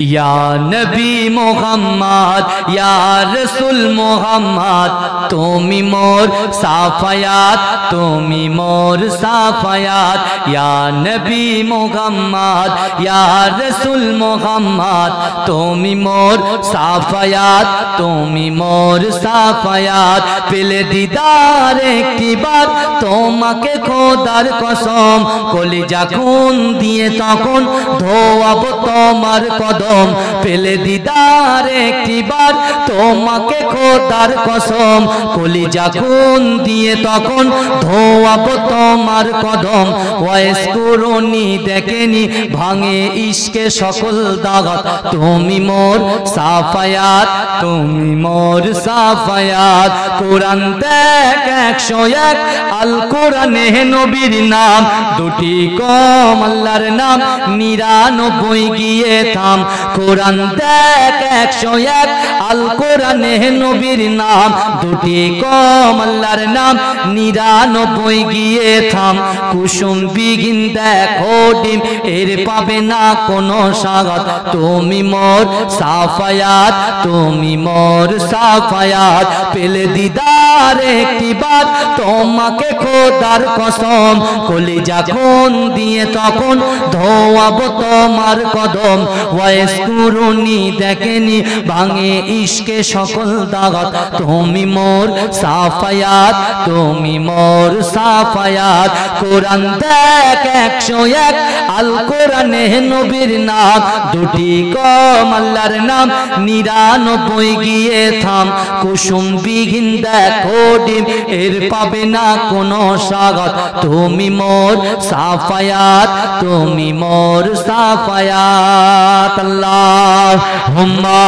या नबी मोहम्मद या रसूल मोहम्मद तुमी मोर साफायात तुमी मोर साफायात या नबी मोहम्मद या रसूल मोहम्मद तुमी मोर साफायात तुमी मोर साफायात पेले दीदार एकटी बार তোমাকে খোদার কসম কলিজা খুন দিয়ে তখন ধোয়াবো তোমার কদম পেলে দিদার একটি বার তোমাকে খোদার কসম কলিজা খুন দিয়ে তখন ধোয়াবো তোমার কদম ওয়াইস কুরুনি দেখেনি ভাঙে ইশকে সকল দাগাত তুমি মোর সাফায়াত তুমি মোর সাফায়াত কোরআন দেখ 101 আল কোরআনে নবীর নাম দুটি কম আল্লাহর নাম 99 গিয়ে থাম কোরআন দেখ 101 আল কোরআনে নবীর নাম দুটি কম আল্লাহর নাম 99 গিয়ে থাম কুসুম বিগিন দেখো ডিম এর পাবে না কোনো স্বাগত তুমি মোর সাফায়াত তুমি মোর সাফায়াত পেলে দিদার একটি বার তোমাকে খোদার কসম কলিজা খুন দিয়ে তখন ধোয়াবো তোমার কদম ওয়াইস কুরুনি দেখেনি ভাঙে ইশকে সকল দাগাত তুমি মোর সাফায়াত তুমি মোর সাফায়াত কোরআন দেখ 101 আল কোরআনে নবীর নাম দুটি কম আল্লাহর নাম 99 গিয়ে থাম কুসুম বিহীন দেখো ডিম এর পাবে না কোনো স্বাগত তুমি মোর সাফায়াত তুমি মোর সাফায়াত আল্লাহুম্মা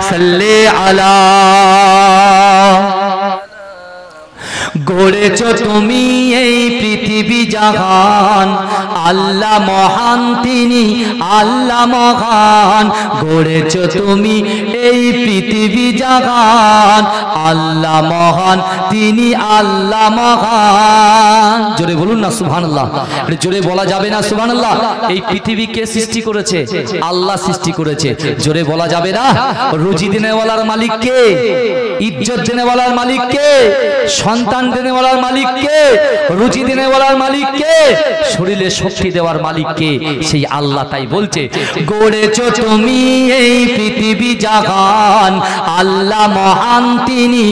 সাল্লি আলা গড়েছো তুমি এই পৃথিবী জাহান আল্লাহ মহান তিনি আল্লাহ মহান গড়েছো তুমি এই পৃথিবী জাহান আল্লাহ মহান তিনি আল্লাহ মহান জোরে বলুন না সুবহানাল্লাহ জোরে বলা যাবে না সুবহানাল্লাহ এই পৃথিবী কে সৃষ্টি করেছে আল্লাহ সৃষ্টি করেছে জোরে বলা যাবে না রুজি দেনেওয়ালার মালিক কে ইজ্জত দেনেওয়ালার মালিক কে সন্তান দেনেওয়ালার মালিক কে রুজি দেনেওয়ালার মালিক কে শরীরে শক্তি দেওয়ার মালিক কে সেই আল্লাহ তাই বলছে গড়েছো তুমি এই পৃথিবী জাহান আল্লাহ মহান তিনি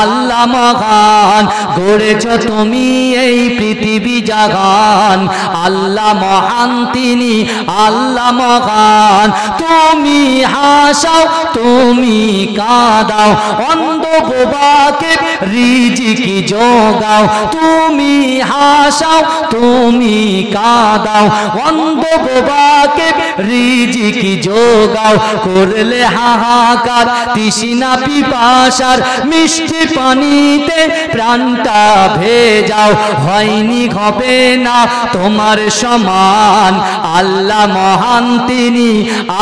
আল্লাহ মহান গড়েছো তুমি এই পৃথিবী জাহান আল্লাহ মহান তিনি আল্লাহ মহান তুমি হাসাও তুমি কাঁদাও অন্ধ বোবাকে রিজিকি যোগাও তুমি হাসাও তুমি কাঁদাও অন্ধ বোবাকে রিজিকি যোগাও করলে হাহাকার তৃষ্ণা পিপাসার মিষ্টি পানিতে প্রাণটা ভেজাও হয়নি হবে না তোমার সমান আল্লাহ মহান তিনি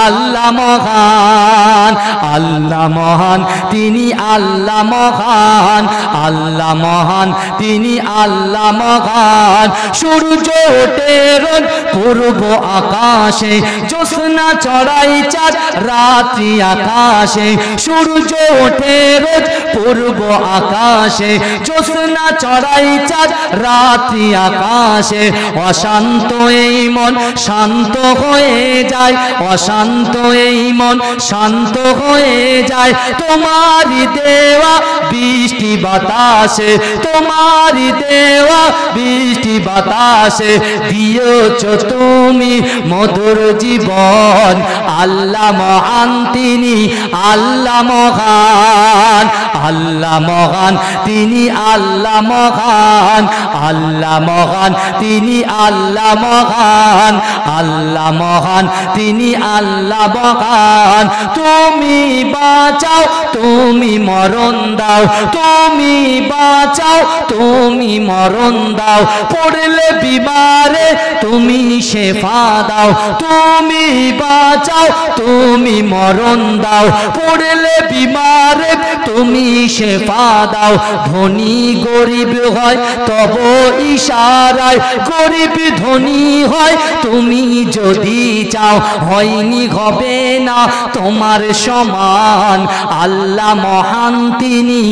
আল্লাহ মহান আল্লাহ মহান তিনি আল্লাহ মহান আল্লাহ মহান তিনি আল্লাহ মহান সূর্য ওঠে রোজ পূর্ব আকাশে জ্যোৎস্না চড়াই চাঁদ রাত্রি আকাশে সূর্য ওঠে রোজ পূর্ব আকাশে জ্যোৎস্না চড়াই চাঁদ রাত্রি আকাশে অশান্ত এই মন শান্ত হয়ে যায় অশান্ত এই মন শান্ত হয়ে যায় তোমারই দেওয়া বৃষ্টি বাতাসে তোমারই দেওয়া বৃষ্টি বাতাসে দিয়েছো তুমি মধুর জীবন আল্লাহ মহান তিনি আল্লাহ মহান আল্লাহ মহান তিনি আল্লাহ মহান আল্লাহ মহান তিনি আল্লাহ মহান আল্লাহ মহান তিনি আল্লাহ মহান তুমি বাঁচাও তুমি মরণ দাও তুমি বাঁচাও তুমি মরণ দাও পড়লে বিমারে তুমি শেফা দাও তুমি বাঁচাও তুমি মরণ দাও পড়লে বিমারে তুমি তুমি শেফা দাও। ধনী গরিব হয় তব ইশারায় গরিব ধনী হয় তুমি যদি চাও, হয়নি হবে না তোমার সমান। আল্লাহ মহান তিনি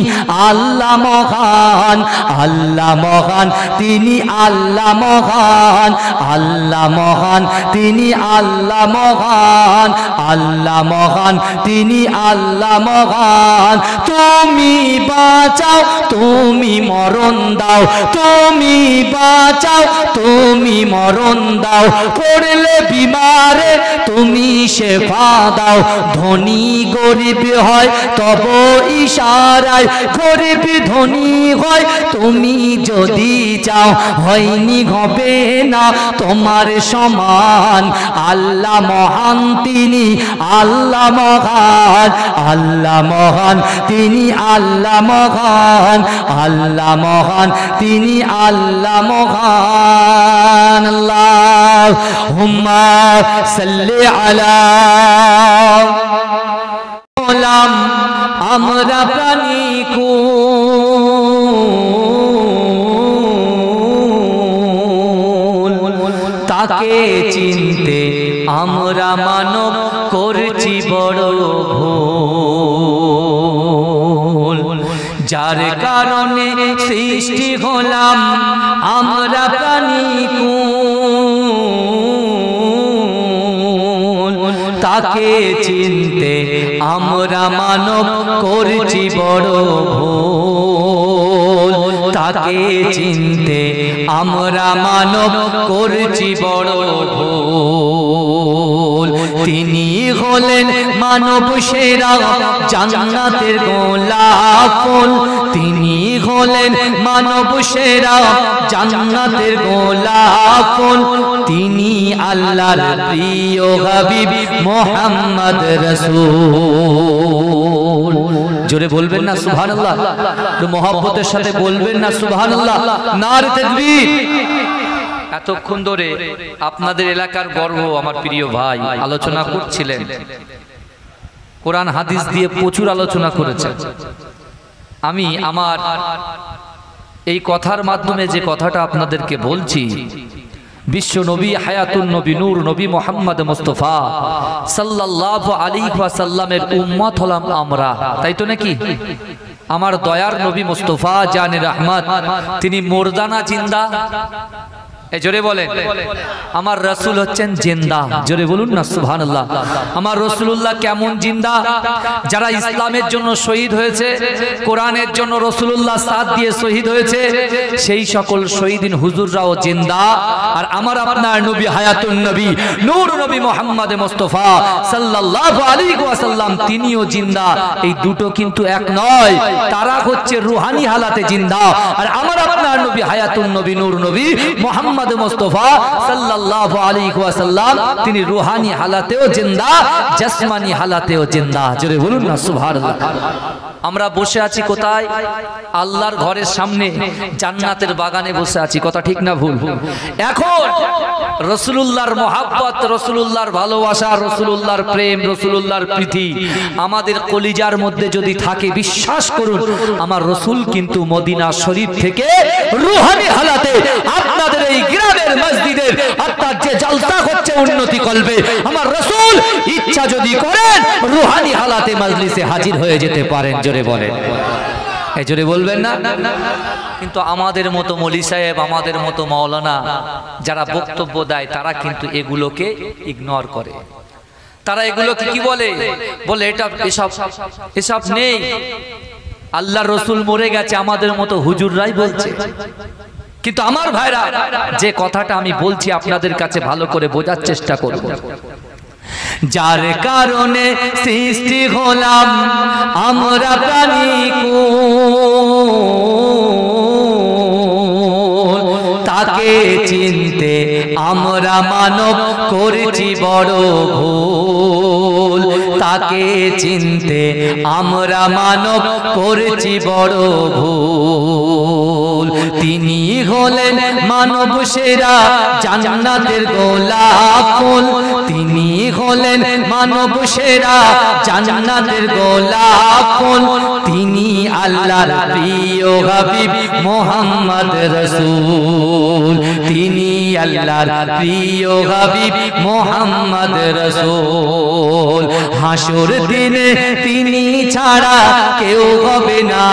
আল্লাহ মহান, আল্লাহ মহান তিনি আল্লাহ মহান, আল্লাহ মহান তিনি আল্লাহ মহান, আল্লাহ মহান তিনি আল্লাহ মহান। তুমি বাঁচাও তুমি মরণ দাও, তুমি বাঁচাও তুমি মরণ দাও। পড়লে বিমারে তুমি শেফা দাও। ধনী গরিব হয় তব ইশারায় গরিব ধনী হয় তুমি যদি চাও, হয়নি হবে না তোমার সমান। আল্লাহ মহান তিনি আল্লাহ মহান, আল্লাহ মহান তিনি আল্লাহ মহান, আল্লাহ মহান তিনি আল্লাহ মহান। আল্লাহুম্মা সাল্লি আলা গোলাম আমরা প্রাণী কুল, তাকে চিনতে আমরা মানব করছি বড় ভুল। যার কারণে সৃষ্টি হলাম আমরা প্রাণী কুল, তাকে চিনতে আমরা মানব করছি বড় ভুল। তাকে চিনতে আমরা মানব করছি বড় ভুল। তিনি হলেন মানব সেরা জান্নাতের গোলাপ ফুল, তিনি হলেন মানব সেরা জান্নাতের গোলাপ ফুল। তিনি আল্লাহর প্রিয় হাবিব মুহাম্মদ রাসূল। জোরে বলবেন না সুবহানাল্লাহ, একটু মহব্বতের সাথে বলবেন না সুবহানাল্লাহ। নারে তাকবীর। এতক্ষণ ধরে আপনাদের এলাকার গর্ব আমার প্রিয় ভাই আলোচনা করছিলেন, কোরআন হাদিস দিয়ে প্রচুর আলোচনা করেছেন। আমি আমার এই কথার মাধ্যমে যে কথাটা আপনাদেরকে বলছি, বিশ্ব নবী হায়াতুন নবী নূর নবী মুহাম্মদ মুস্তাফা সাল্লাল্লাহু আলাইহি ওয়াসাল্লামের উম্মত হলাম আমরা, তাই তো নাকি? আমার দয়ার নবী মুস্তাফা জানে রহমত তিনি মুর্দানা জিন্দা। জোরে বলেন আমার রাসূল হচ্ছেন জিন্দা। জোরে বলুন না সুবহানাল্লাহ। আমার রাসূলুল্লাহ কেমন জিন্দা? যারা ইসলামের জন্য শহীদ হয়েছে, কোরআনের জন্য রাসূলুল্লাহ সাথ দিয়ে শহীদ হয়েছে, সেই সকল শহীদিন হুজুররাও জিন্দা। আর আমার আপনার নবী হায়াতুন নবী নূর নবী মুহাম্মদ মুস্তাফা সাল্লাল্লাহু আলাইহি ওয়াসাল্লাম তিনিও জিন্দা। এই দুটো কিন্তু এক নয়, তারা হচ্ছে রূহানি হালাতে জিন্দা। আর আমার আপনার নবী হায়াতুন নবী নূর নবী মুহাম্মদ মুস্তাফা সাল্লাল্লাহু আলাইহি ওয়াসাল্লাম তিনি রূহানি হালাতেও জিন্দা, জিসমানি হালাতেও জিন্দা। জোরে বলুন না সুবহানাল্লাহ। আমরা বসে আছি কোথায়? আল্লাহর ঘরের সামনে জান্নাতের বাগানে বসে আছি, কথা ঠিক না ভুল? এখন রাসূলুল্লাহর মহব্বত, রাসূলুল্লাহর ভালোবাসা, রাসূলুল্লাহর প্রেম, রাসূলুল্লাহর প্রীতি আমাদের কলিজার মধ্যে যদি থাকে, বিশ্বাস করুন আমার রাসূল কিন্তু মদিনা শরীফ থেকে রূহানি হালাতে আপনাদের এই গ্রামের মসজিদের অর্থাৎ যে জলসা হচ্ছে উন্নতি করবে, আমার রাসূল ইচ্ছা যদি করেন রূহানি হালাতে মজলিসে হাজির হয়ে যেতে পারেন। জোরে বলেন, এই জোরে বলবেন না? কিন্তু আমাদের মতো মৌলী সাহেব, আমাদের মতো মাওলানা যারা বক্তব্য দেয়, তারা কিন্তু এগুলোকে ইগনোর করে। তারা এগুলোকে কি বলে? বলে এটা এসব নেই, আল্লাহর রাসূল মরে গেছে, আমাদের মতো হুজুররাই বলছে। কিন্তু আমার ভাইরা, যে কথাটা আমি বলছি আপনাদের কাছে ভালো করে বোঝার চেষ্টা করব। যার কারণে সৃষ্টি হলাম আমরা প্রাণী কুল, তাকে চিনতে আমরা মানব করেছি বড় ভুল। তাকে চিনতে আমরা মানব করেছি বড় ভুল। তিনি হলেন মানব সেরা জান্নাতের গোলাপ ফুল, তিনি হলেন মানব সেরা জান্নাতের গোলাপ ফুল তিনি আল্লাহর প্রিয় হাবিব মোহাম্মদ রাসূল তিনি আল্লাহর প্রিয় হাবিব মোহাম্মদ রাসূল হাসর দিনে তিনি ছাড়া কেউ হবে না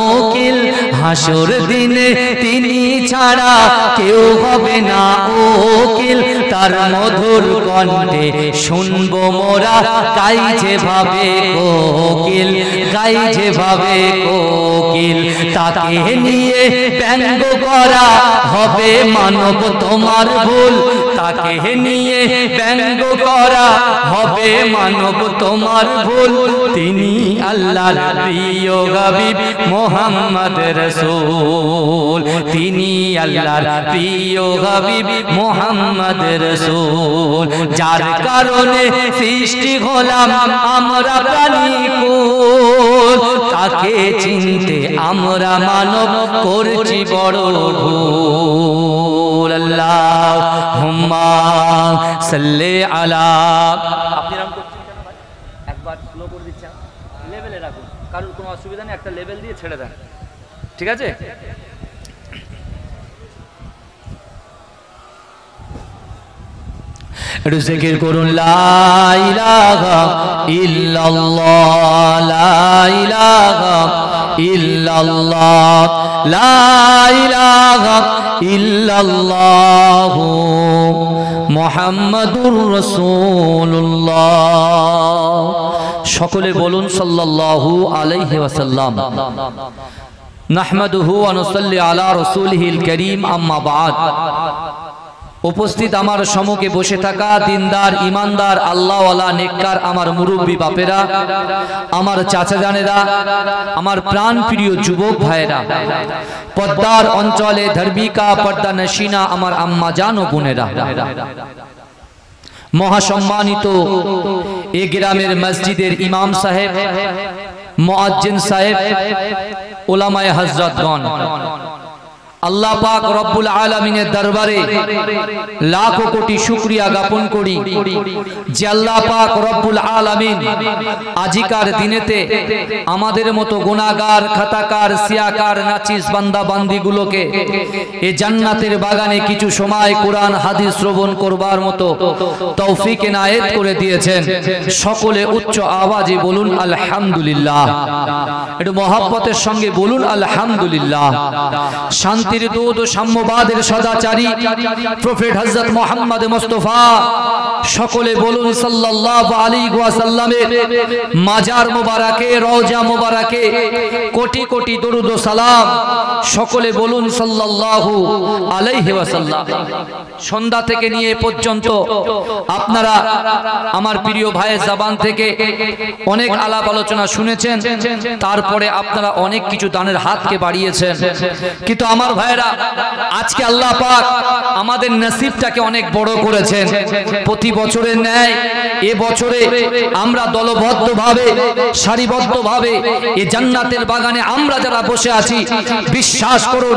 ওকিল হাসর দিনে তিনি ছাড়া কেউ হবে না ওকিল তার মধুর কণ্ঠে শুনবো মোরা গাই যেভাবে কোকিল গাই যেভাবে কোকিল তাকে নিয়ে ব্যঙ্গ করা হবে মানব তোমার ভুল তাকে নিয়ে ব্যঙ্গ করা হবে মানব তোমার ভুল তিনি আল্লাহর প্রিয় হাবিব মোহাম্মদ রাসূল তিনি আল্লাহর প্রিয় হাবিব মোহাম্মদ রাসূল যার কারণে সৃষ্টি হলাম আমরা প্রাণীকুল তাকে চিনতে আমরা মানব করছি বড় ভুল আল্লাহুম্মা সাল্লি আলা আপনি নাম করছেন কেন ভাই একবার স্লো করে দিচ্ছেন লেভেলে রাখুন কারণ কোনো অসুবিধা নেই একটা লেভেল দিয়ে ছেড়ে দেন ঠিক আছে একটু জিকির করুন লা ইলাহা ইল্লাল্লাহ লা ইলাহা ইল্লাল্লাহ লা ইলাহা ইল্লাল্লাহ মুহাম্মাদুর রাসূলুল্লাহ সকলে বলুন সাল্লাল্লাহু আলাইহি ওয়াসাল্লাম নাহমাদুহু ওয়া নুসাল্লি আলা রাসূলিহিল কারীম আম্মা বা'দ উপস্থিত আমার সম্মুখে বসে থাকা দিনদার ইমানদার আল্লাহওয়ালা নেককার আমার মুরব্বী বাপেরা আমার চাচা জানেরা আমার প্রাণ প্রিয় যুবক ভাইরা পদ্মার অঞ্চলে ধার্মিকা পর্দা নশিনা আমার আম্মা জান ও বোনেরা মহাসম্মানিত এই গ্রামের মসজিদের ইমাম সাহেব মুয়াজ্জিন সাহেব উলামায়ে হযরতগণ আল্লাহ পাক রব্বুল আলামিনের দরবারে লাখো কোটি শুকরিয়া জ্ঞাপন করি যে আল্লাহ পাক রব্বুল আলামিন আজিকার দিনেতে আমাদের মতো গুনাহগার খাতাকার সিয়াকার নাচিস বান্দা বান্দিগুলোকে এই জান্নাতের বাগানে কিছু সময় কোরআন হাদিস শ্রবণ করবার মতো তৌফিক এনায়েত করে দিয়েছেন সকলে উচ্চ আওয়াজে বলুন আলহামদুলিল্লাহ একটু মহব্বতের সঙ্গে বলুন আলহামদুলিল্লাহ শান্তি দুধ ও সাম্যবাদের সদাচারী প্রফেট হযরত মুহাম্মদ মুস্তাফা সকলে বলুন সাল্লাল্লাহু আলাইহি ওয়াসাল্লামের মাজার মোবারকে রওজা মোবারকে কোটি কোটি দরুদ ও সালাম সকলে বলুন সাল্লাল্লাহু আলাইহি ওয়াসাল্লাম সন্ধ্যা থেকে নিয়ে পর্যন্ত আপনারা আমার প্রিয় ভাইয়ের জবান থেকে অনেক আলাপ আলোচনা শুনেছেন তারপরে আপনারা অনেক কিছু দানের হাতকে বাড়িয়েছেন কিন্তু আমার ভাইরা আজকে আল্লাহ পাক আমাদের নসিবটাকে অনেক বড় করেছেন প্রতি বছরের ন্যায় এ বছরে আমরা দলবদ্ধভাবে সারিবদ্ধভাবে এই জান্নাতের বাগানে আমরা যারা বসে আছি বিশ্বাস করুন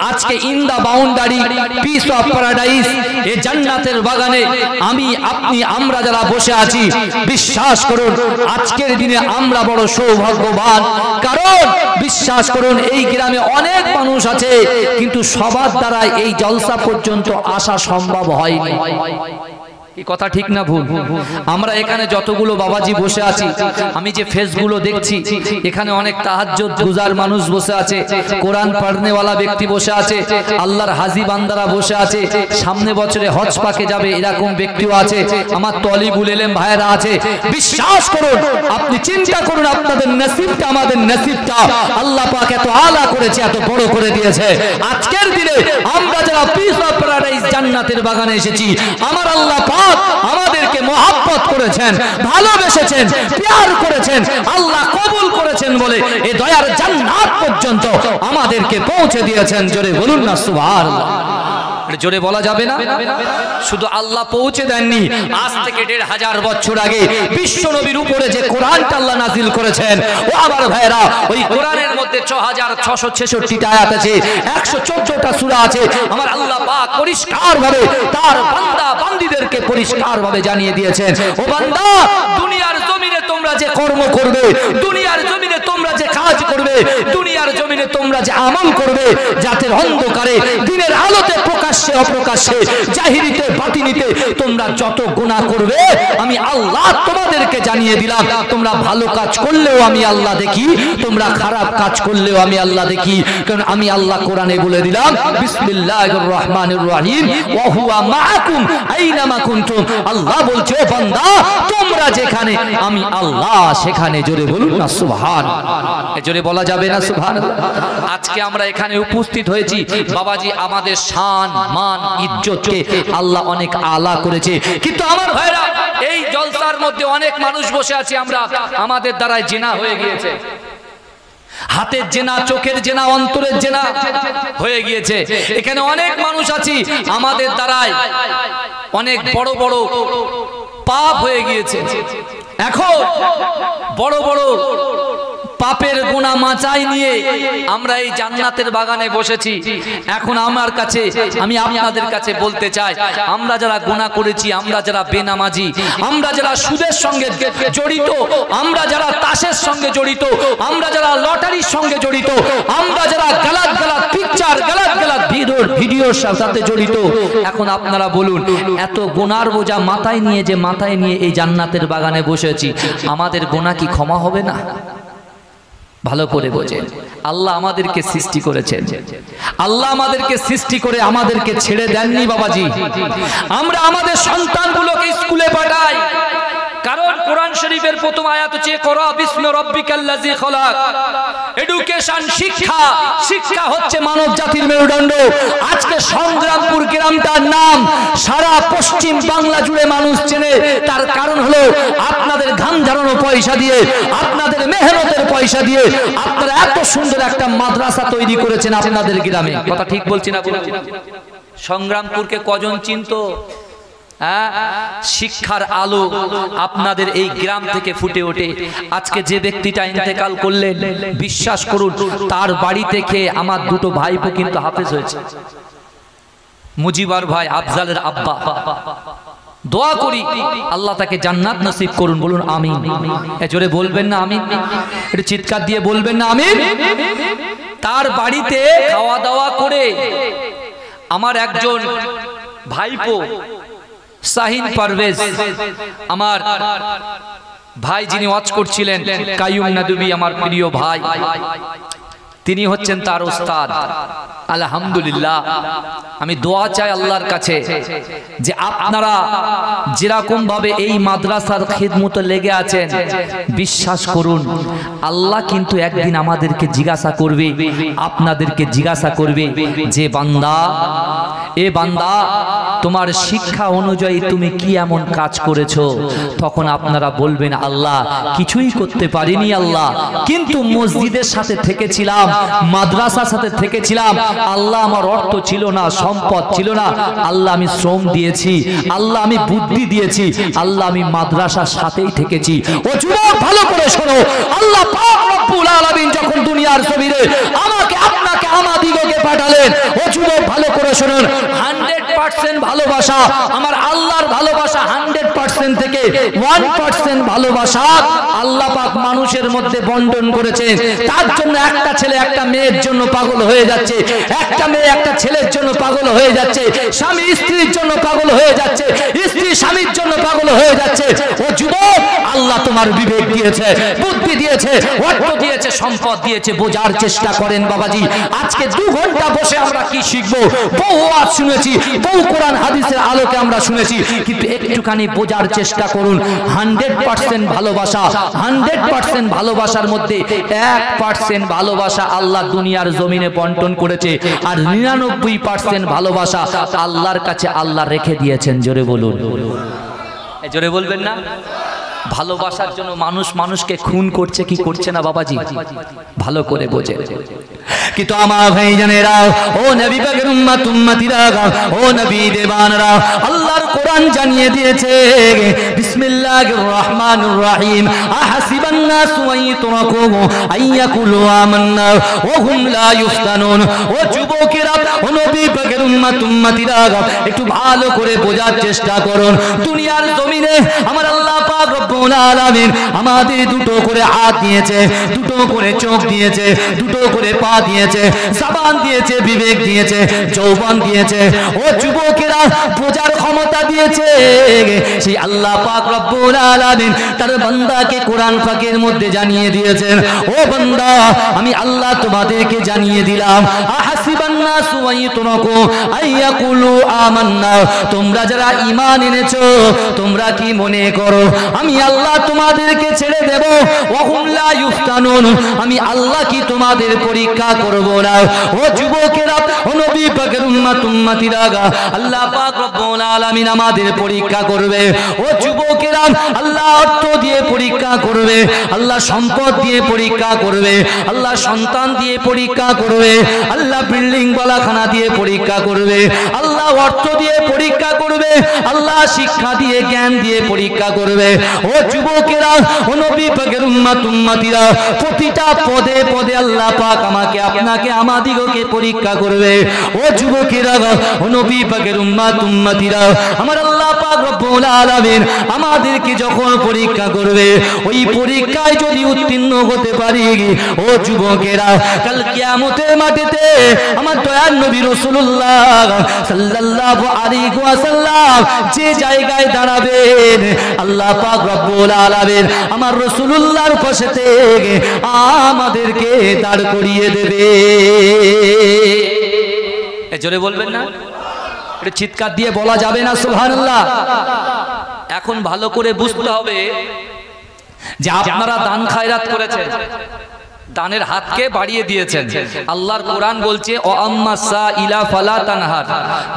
আজকে in the boundary piece of paradise এই জান্নাতের বাগানে আমি আপনি আমরা যারা বসে আছি বিশ্বাস করুন আজকের দিনে আমরা বড় সৌভাগ্যবান কারণ বিশ্বাস করুন এই গ্রামে অনেক মানুষ আছে কিন্তু সবার দ্বারা এই জলসা পর্যন্ত আসা সম্ভব হয়নি এই কথা ঠিক না ভুল আমরা এখানে যতগুলো বাবাজি বসে আছি আমি যে ফেসগুলো দেখছি এখানে অনেক তাহাজ্জুদ গুজার মানুষ বসে আছে কোরআন পড়নেওয়ালা ব্যক্তি বসে আছে আল্লাহর হাজী বান্দারা বসে আছে সামনে বছরে হজ পাকে যাবে এরকম ব্যক্তিও আছে আমার তলিবুল ইলম ভাইরা আছে বিশ্বাস করুন আপনি চিন্তা করুন আপনাদের নসিবটা আমাদের নসিবটা আল্লাহ পাক এত আলা করেছে এত বড় করে দিয়েছে আজকের দিনে আমরা যারা পিস অফ প্যারাডাইস জান্নাতের বাগানে এসেছি আমার আল্লাহ পাক আমাদেরকে মহব্বত করেছেন ভালোবেসেছেন প্যার করেছেন আল্লাহ কবুল করেছেন বলে এই দয়ার জান্নাত পর্যন্ত আমাদেরকে পৌঁছে দিয়েছেন জোরে বলুন না সুবহানাল্লাহ জোরে বলা যাবে না শুধু আল্লাহ পৌঁছে দেননি আজ থেকে ১৫০০ বছর আগে বিশ্ব নবীর উপরে যে কোরআনটা আল্লাহ নাজিল করেছেন ও আমার ভাইরা ওই কোরআনের মধ্যে ৬৬৬৬টা আয়াত আছে ১১৪টা সূরা আছে আমার আল্লাহ পাক পরিষ্কার ভাবে তার বান্দা বান্দীদের আমাদেরকে পরিষ্কারভাবে জানিয়ে দিয়েছেন, ও বান্দা দুনিয়ার জমিনে তোমরা যে কর্ম করবে, দুনিয়ার জমিনে তোমরা যে কাজ করবে, দুনিয়ার জমিনে তোমরা যে আমল করবে, জাতের অন্ধকারে দিনের আলোতে প্রকাশ্যে অপ্রকাশ্যে জাহিরিতে বাতিনিতে তোমরা যত গুনাহ করবে আমি আল্লাহ তোমাদেরকে জানিয়ে দিলাম। তোমরা ভালো কাজ করলেও আমি আল্লাহ দেখি, তোমরা খারাপ কাজ করলেও আমি আল্লাহ দেখি। কারণ আমি আল্লাহ কোরআনে বলে দিলাম বিসমিল্লাহির রহমানির রহিম ওয়া হুয়া মাআকুম আইনামা কুনতুম। আল্লাহ বলছে ও বান্দা তোমরা যেখানে আমি আল্লাহ সেখানে। জোরে বলুন না সুবহানাল্লাহ। জোরে বলা যাবে না সুবহানাল্লাহ? আজকে আমরা এখানে উপস্থিত হয়েছি বাবাজি, আমাদের শান মান ইজ্জতকে আল্লাহ অনেক আলা করেছে। কিন্তু আমার ভাইরা এই জলসার মধ্যে অনেক মানুষ বসে আছে, আমরা আমাদের দ্বারাই জিনা হয়ে গিয়েছে, হাতের জেনা, চোখের জেনা, অন্তরের জেনা হয়ে গিয়েছে। এখানে অনেক মানুষ আছি আমাদের দ্বারাই অনেক বড় বড় পাপ হয়ে গিয়েছে। এখন বড় বড় পাপের গুনাহ মাচাই নিয়ে আমরা এই জান্নাতের বাগানে বসেছি। এখন আমার কাছে আমি আপনাদের কাছে বলতে চাই, আমরা যারা গুনাহ করেছি, আমরা যারা বেনামাজি, আমরা যারা সুদের সঙ্গে জড়িত, আমরা যারা তাসের সঙ্গে জড়িত, আমরা যারা লটারির সঙ্গে জড়িত, আমরা যারা গালাত গালাত পিকচার গালাত গালাত ভিডিওর সাথে জড়িত, এখন আপনারা বলুন এত গুনার বোঝা মাথায় নিয়ে এই জান্নাতের বাগানে বসেছি, আমাদের গুনাহ কি ক্ষমা হবে না? ভালো করে বোঝেন, আল্লাহ আমাদেরকে সৃষ্টি করেছেন, আল্লাহ আমাদেরকে সৃষ্টি করে আমাদেরকে ছেড়ে দেননি বাবাজি। আমরা আমাদের সন্তানগুলোকে স্কুলে পাঠাই, কারণ কোরআন শরীফের প্রথম আয়াত হচ্ছে ইকরা বিসমি রাব্বিকাল্লাযী খলাক। এডুকেশন, শিক্ষা, শিক্ষা হচ্ছে মানব জাতির মেরুদণ্ড। আজকে সংগ্রামপুর গ্রামটার নাম সারা পশ্চিম বাংলা জুড়ে মানুষ চেনে, তার কারণ হলো আপনাদের ঘাম ঝরানো পয়সা দিয়ে, আপনাদের মেহনতের পয়সা দিয়ে আপনারা এত সুন্দর একটা মাদ্রাসা তৈরি করেছেন আপনাদের গ্রামে। কথা ঠিক বলছি না? সংগ্রামপুরকে কজন চিনতো? শিক্ষার আলো আপনাদের এই গ্রাম থেকে ফুটে ওঠে। আজকে যে ব্যক্তিটা ইন্তেকাল করলেন, বিশ্বাস করুন তার বাড়ি থেকে আমার দুটো ভাইপো কিন্তু হাফেজ হয়েছে। মুজিবার ভাই আফজালের আব্বা, দোয়া করি আল্লাহ তাকে জান্নাত নসিব করুন। বলুন আমিন। জোরে বলবেন না আমিন? একটু চিৎকার দিয়ে বলবেন না আমিন? তার বাড়িতে খাওয়া দাওয়া করে আমার একজন ভাইপো শাহিন পারভেজ, আমার ভাই যিনি ওয়াজ করছিলেন কাইয়ুম নাদবী, আমার প্রিয় ভাই, তিনি হচ্ছেন তার ওস্তাদ। আলহামদুলিল্লাহ, আমি দোয়া চাই আল্লাহর কাছে যে আপনারা যেরকম ভাবে এই মাদ্রাসার খিদমতে লেগে আছেন, বিশ্বাস করুন আল্লাহ কিন্তু একদিন আমাদেরকে জিজ্ঞাসা করবে, আপনাদেরকে জিজ্ঞাসা করবে যে বান্দা, এ বান্দা তোমার শিক্ষা অনুযায়ী তুমি কি এমন কাজ করেছো? তখন আপনারা বলবেন আল্লাহ কিছুই করতে পারিনি আল্লাহ, কিন্তু মসজিদের সাথে থেকেছিলাম, মাদ্রাসার সাথে থেকেছিলাম আল্লাহ, আমার অর্থ ছিল না, সম্পদ ছিল না আল্লাহ, আমি শ্রম দিয়েছি আল্লাহ, আমি বুদ্ধি দিয়েছি আল্লাহ, আমি মাদ্রাসার সাথেই থেকেছি। ও যুবক ভালো করে শোনো, আল্লাহ পাক রব্বুল আলামিন যখন দুনিয়ার জমিনে আমাকে আপনাকে আমাদিগকে পাঠালেন, ও যুবক ভালো করে শুনুন, 100% ভালোবাসা আমার আল্লাহর ভালোবাসা 100% থেকে 1% ভালোবাসা আল্লাহ পাক মানুষের মধ্যে বন্টন করেছেন। তার জন্য একটা ছেলে একটা মেয়ের জন্য পাগল হয়ে যাচ্ছে, একটা মেয়ে একটা ছেলের জন্য পাগল হয়ে যাচ্ছে, স্বামী স্ত্রীর জন্য পাগল হয়ে যাচ্ছে, স্ত্রী স্বামীর জন্য পাগল হয়ে যাচ্ছে। ও যুবক আল্লাহ তোমার বিবেক দিয়েছে, বুদ্ধি দিয়েছে, অর্থ দিয়েছে, সম্পদ দিয়েছে, বোঝার চেষ্টা করেন বাবাজি। আজকে 2 ঘন্টা বসে আমরা কি শিখবো? বহু ওয়াজ শুনেছি, বহু কোরআন হাদিসের আলোকে আমরা শুনেছি, কিন্তু একটুখানি বোঝার চেষ্টা করুন। 100% ভালোবাসা, 100% ভালোবাসার মধ্যে 1% ভালোবাসা আল্লাহ দুনিয়ার জমিনে বন্টন করেছে, আর 99% ভালোবাসা আল্লাহর কাছে আল্লাহ রেখে দিয়েছেন। জোরে বলুন, জোরে বলবেন না? ভালোবাসার জন্য মানুষ মানুষকে খুন করছে কি করছে না বাবাজি? ভালো করে বোঝে। কিন্তু আমার ভাইজানেরা, ও নবী পাকের উম্মত উম্মতিরা, ও নবী দেবানরা, আল্লাহর কোরআন জানিয়ে দিয়েছে বিসমিল্লাহির রহমানির রহিম, আহাসিবান নাসু আইয়ুতরাকু আইয়াকুলু আমান্না ওয়া হুম লা ইফতানুন। ও যুবকেরা, ও নবী পাকের উম্মত উম্মতিরা একটু ভালো করে বোঝার চেষ্টা করুন। দুনিয়ার জমিনে আমার আল্লাহ পাক রব্বুল আলামিন আমাদের দুটো করে হাত দিয়েছে, দুটো করে চোখ দিয়েছে, দুটো করে পা দিয়েছে, জবান দিয়েছে, বিবেক দিয়েছে, যৌবন দিয়েছে, ও যুবকেরা বোঝার ক্ষমতা দিয়েছে। সেই আল্লাহ পাক রব্বুল আলামিন তার বান্দাকে কোরআন পাকের মধ্যে জানিয়ে দিয়েছেন, ও বান্দা আমি আল্লাহ তোমাদেরকে জানিয়ে দিলাম, আহাসিবান নাসু আইয়ুতরাকু আইয়াকুলু আমান্না, তোমরা যারা ঈমান এনেছো তোমরা কি মনে করো আমি আল্লাহ তোমাদেরকে ছেড়ে দেব? ওয়াহুম লা ইফতানুন, আমি আল্লাহ কি তোমাদের পরীক্ষা করব না? ও যুবকেরা, ও নবী পাকের উম্মত উম্মতিরা, আল্লাহ পাক রব্বুল আলামিন আমাদের পরীক্ষা করবে। ও যুবকেরা, আল্লাহ অর্থ দিয়ে পরীক্ষা করবে, আল্লাহ সম্পদ দিয়ে পরীক্ষা করবে, আল্লাহ সন্তান দিয়ে পরীক্ষা করবে, আল্লাহ বিল্ডিং বালাখানা দিয়ে পরীক্ষা করবে, আল্লাহ অর্থ দিয়ে পরীক্ষা করবে, আল্লাহ শিক্ষা দিয়ে জ্ঞান দিয়ে পরীক্ষা করবে। ও যুবকেরা, ও নবী পাকের উম্মত উম্মতিরা, প্রতিটা পদে পদে আল্লাহ পাক আমাকে আপনাকে আমাদিগকে পরীক্ষা করবে। ও যুবকেরা, ও নবী পাকের উম্মত উম্মতিরা, আমার আল্লাহ পাক রব্বুল আলামিন আমাদেরকে যখন পরীক্ষা করবে, ওই পরীক্ষায় যদি উত্তীর্ণ হতে পারি, ও যুবকেরা, কাল কিয়ামতের মাঠেতে আমার দয়ার নবী রাসূলুল্লাহ সাল্লাল্লাহু আলাইহি ওয়াসাল্লাম যে জায়গায় দাঁড়াবেন, আল্লাহ পাক রব্বুল আলামিন আমার রাসূলুল্লাহর পাশে থেকে আমাদেরকে দাঁড় করিয়ে দেবে। জোরে বলবেন না? একটু চিৎকার দিয়ে বলা যাবে না সুবহানাল্লাহ? এখন ভালো করে বুঝতে হবে যে আপনারা দান খায়রাত করেছেন, দানের হাতকে বাড়িয়ে দিয়েছেন। আল্লাহর কোরআন বলছে, ও আম্মা সাইলা ফালা তানহার,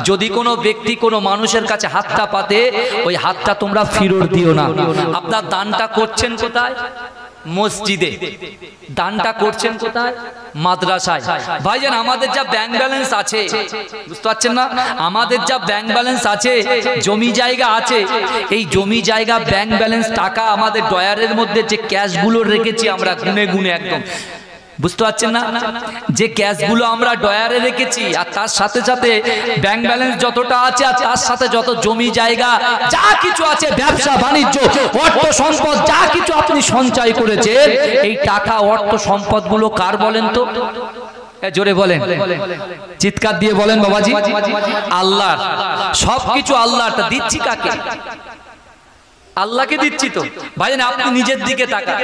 যদি কোনো ব্যক্তি কোনো মানুষের কাছে হাতটা পাতে, ওই হাতটা তোমরা ফিরত দিও না। আপনার দানটা করছেন কোথায়? মসজিদে। দানটা করছেন কোথায়? মাদ্রাসায়। ভাইজান, আমাদের যা ব্যাংক ব্যালেন্স আছে, বুঝতে পারছেন না, আমাদের যা ব্যাংক ব্যালেন্স আছে, জমি জায়গা আছে, এই জমি জায়গা ব্যাংক ব্যালেন্স টাকা আমাদের ডয়ারের মধ্যে যে ক্যাশগুলো রেখেছি আমরা গুনে গুনে, একদম বুঝতে পারছেন না, যে ক্যাশগুলো আমরা ডয়ারে রেখেছি, আর তার সাথে সাথে ব্যাংক ব্যালেন্স যতটা আছে, আর তার সাথে যত জমি জায়গা যা কিছু আছে, ব্যবসা বাণিজ্য অর্থ সম্পদ যা কিছু আপনি সঞ্চয় করেছেন, এই টাকা অর্থ সম্পদগুলো কার বলেন তো? জোরে বলেন, চিৎকার দিয়ে বলেন বাবাজি। আল্লাহর। সবকিছু আল্লাহরটা। দিচ্ছি কাকে? আল্লাহকে দিচ্ছি তো। ভাইজান, আপনি নিজের দিকে তাকান।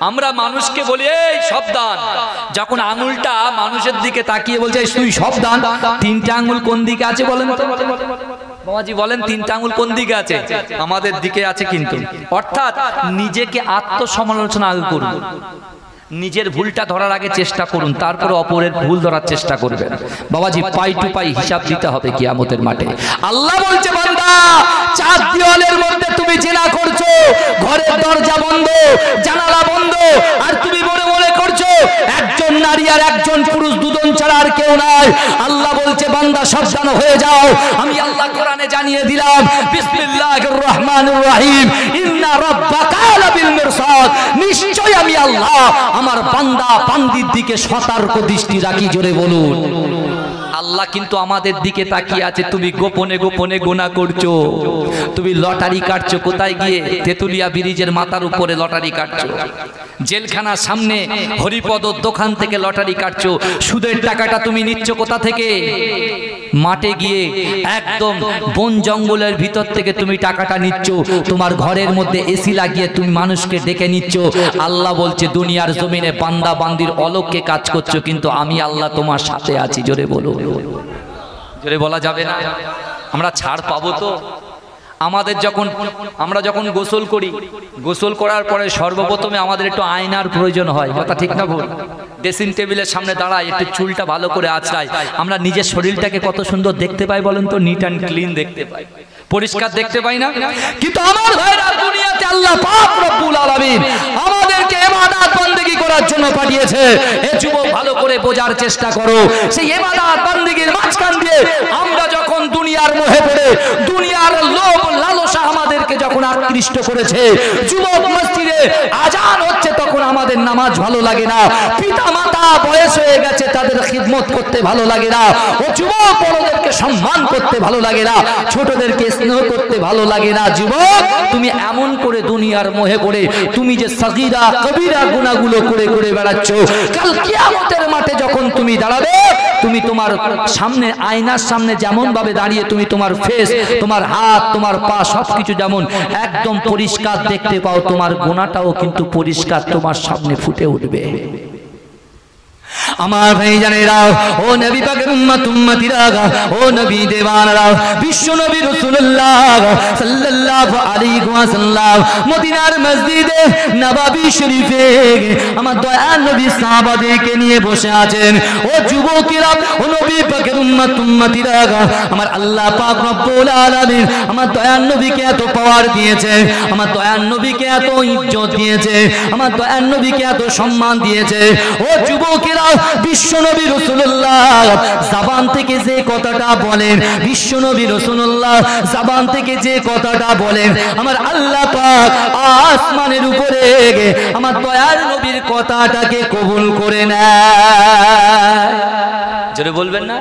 আমরা মানুষকে বলি এই সব দান, যখন আঙুলটা মানুষের দিকে তাকিয়ে বলছে তুই সব দান, তিনটা আঙুল কোন দিকে আছে বলেন তো বাবাজি? বলেন, তিনটা আঙুল কোন দিকে আছে? আমাদের দিকে আছে। কিন্তু অর্থাৎ নিজেকে আত্মসমালোচনা আগে করুন, নিজের ভুলটা ধরার আগে চেষ্টা করুন, তারপরে অপরের ভুল ধরার চেষ্টা করবেন। বাবাজি, পাই টু পাই হিসাব দিতে হবে কিয়ামতের মাঠে। আল্লাহ বলছে, বান্দা, চার দেওয়ালের মধ্যে তুমি জিনা করছো, ঘরের দরজা বন্ধ, জানালা বন্ধ, আর তুমি মনে মনে করছো একজন নারী আর একজন পুরুষ দুজন ছাড়া আর কেউ নাই। আল্লাহ বলছে, বান্দা সাবধান হয়ে যাও। আমি আল্লাহ কোরআনে জানিয়ে দিলাম, বিসমিল্লাহির রহমানির রহিম, ইন্না রাব্বাকা লাবিল মিরসাদ, নিশ্চয় আমি আল্লাহ আমার বান্দা বান্দির দিকে সতর্ক দৃষ্টি রাখি। জোরে বলুন। আল্লাহ কিন্তু আমাদের দিকে তাকিয়ে আছে। তুমি গোপনে গোপনে গোনা করছো, তুমি লটারি কাটছো কোথায় গিয়ে? তেতুলিয়া ব্রিজের মাথার উপরে লটারি কাটছো, জেলখানার সামনে হরিপদর দোকান থেকে লটারি কাটছো, সুদের টাকাটা তুমি নিচ্ছ কোথা থেকে? মাঠে গিয়ে একদম বন জঙ্গলের ভিতর থেকে তুমি টাকাটা নিচ্ছ, তোমার ঘরের মধ্যে এসি লাগিয়ে তুমি মানুষকে ডেকে নিচ্ছ। আল্লাহ বলছে, দুনিয়ার জমিনে বান্দা বান্দির অলক্ষ্যে কাজ করছো, কিন্তু আমি আল্লাহ তোমার সাথে আছি। জোরে বলো। জোরে বলা যাবে না? আমরা ছাড় পাবো তো? আমরা যখন গোসল করি, গোসল করার পরে সর্বপ্রথমে আমাদের একটু আয়নার প্রয়োজন হয়, কথা ঠিক না ভুল? ড্রেসিং টেবিলের সামনে দাঁড়াই, একটু চুলটা ভালো করে আঁচড়াই, আমরা নিজের শরীরটাকে কত সুন্দর দেখতে পাই বলেন তো? নিট অ্যান্ড ক্লিন দেখতে পাই, পরিষ্কার দেখতে পাই না? কিন্তু আমার ভাইরা, দুনিয়াতে আল্লাহ পাক রব্বুল আলামিন আমাদেরকে ইবাদত বন্দেগী করার জন্য পাঠিয়েছে। এ যুবক ভালো করে বোঝার চেষ্টা করো, সেই ইবাদত বান্দিগির মাঝখান দিয়ে আমরা যখন দুনিয়ার মোহে পড়ে, দুনিয়ার লোভ লালসা আমাদেরকে যখন আকৃষ্ট করেছে, যুবক মসজিদে আজান হচ্ছে তখন আমাদের নামাজ ভালো লাগে না, পিতা মাতা বয়স হয়ে গেছে তাদের খিদমত করতে ভালো লাগে না, ও যুবক বড়দেরকে সম্মান করতে ভালো লাগে না, ছোটদেরকে স্নেহ করতে ভালো লাগে না। যুবক তুমি এমন করে দুনিয়ার মোহে পড়ে তুমি যে সগীরা কবিরা গুনাহগুলো করে করে বেড়াচ্ছ, কাল কিয়ামতের মাঠে যখন তুমি দাঁড়াবে, তুমি তোমার সামনে আয়নার সামনে যেমন ভাবে দাঁড়িয়ে তুমি তোমার ফেস, তোমার হাত, তোমার পা সবকিছু যেমন একদম পরিষ্কার দেখতে পাও, তোমার গুনাহটাও কিন্তু পরিষ্কার তোমার সামনে ফুটে উঠবে। আমার ভাইজানেরা, ও নবী পাকের উম্মত উম্মতিরা, ও নবী দেওয়ানরা, বিশ্ব নবী রাসূলুল্লাহ সাল্লাল্লাহু আলাইহি ওয়াসাল্লাম মদিনার মসজিদে নববী শরীফে আমার দয়ার নবী সাহাবাদেরকে নিয়ে বসে আছেন। ও যুবকেরা, ও নবী পাকের উম্মত উম্মতিরা, আমার আল্লাহ পাক রব্বুল আলামিন আমার দয়ার নবীকে এত পাওয়ার দিয়েছে, আমার দয়ার নবীকে এত ইজ্জত দিয়েছে, আমার দয়ার নবীকে এত সম্মান দিয়েছে। ও যুবকেরা, বিশ্বনবী রাসূলুল্লাহ জবান থেকে যে কথাটা বলেন, বিশ্বনবী রাসূলুল্লাহ জবান থেকে যে কথাটা বলেন, আমার আল্লাহ পাক আসমানের উপরে আমার দয়ার নবীর কথাটাকে কবুল করে নেয়। জোরে বলবেন না?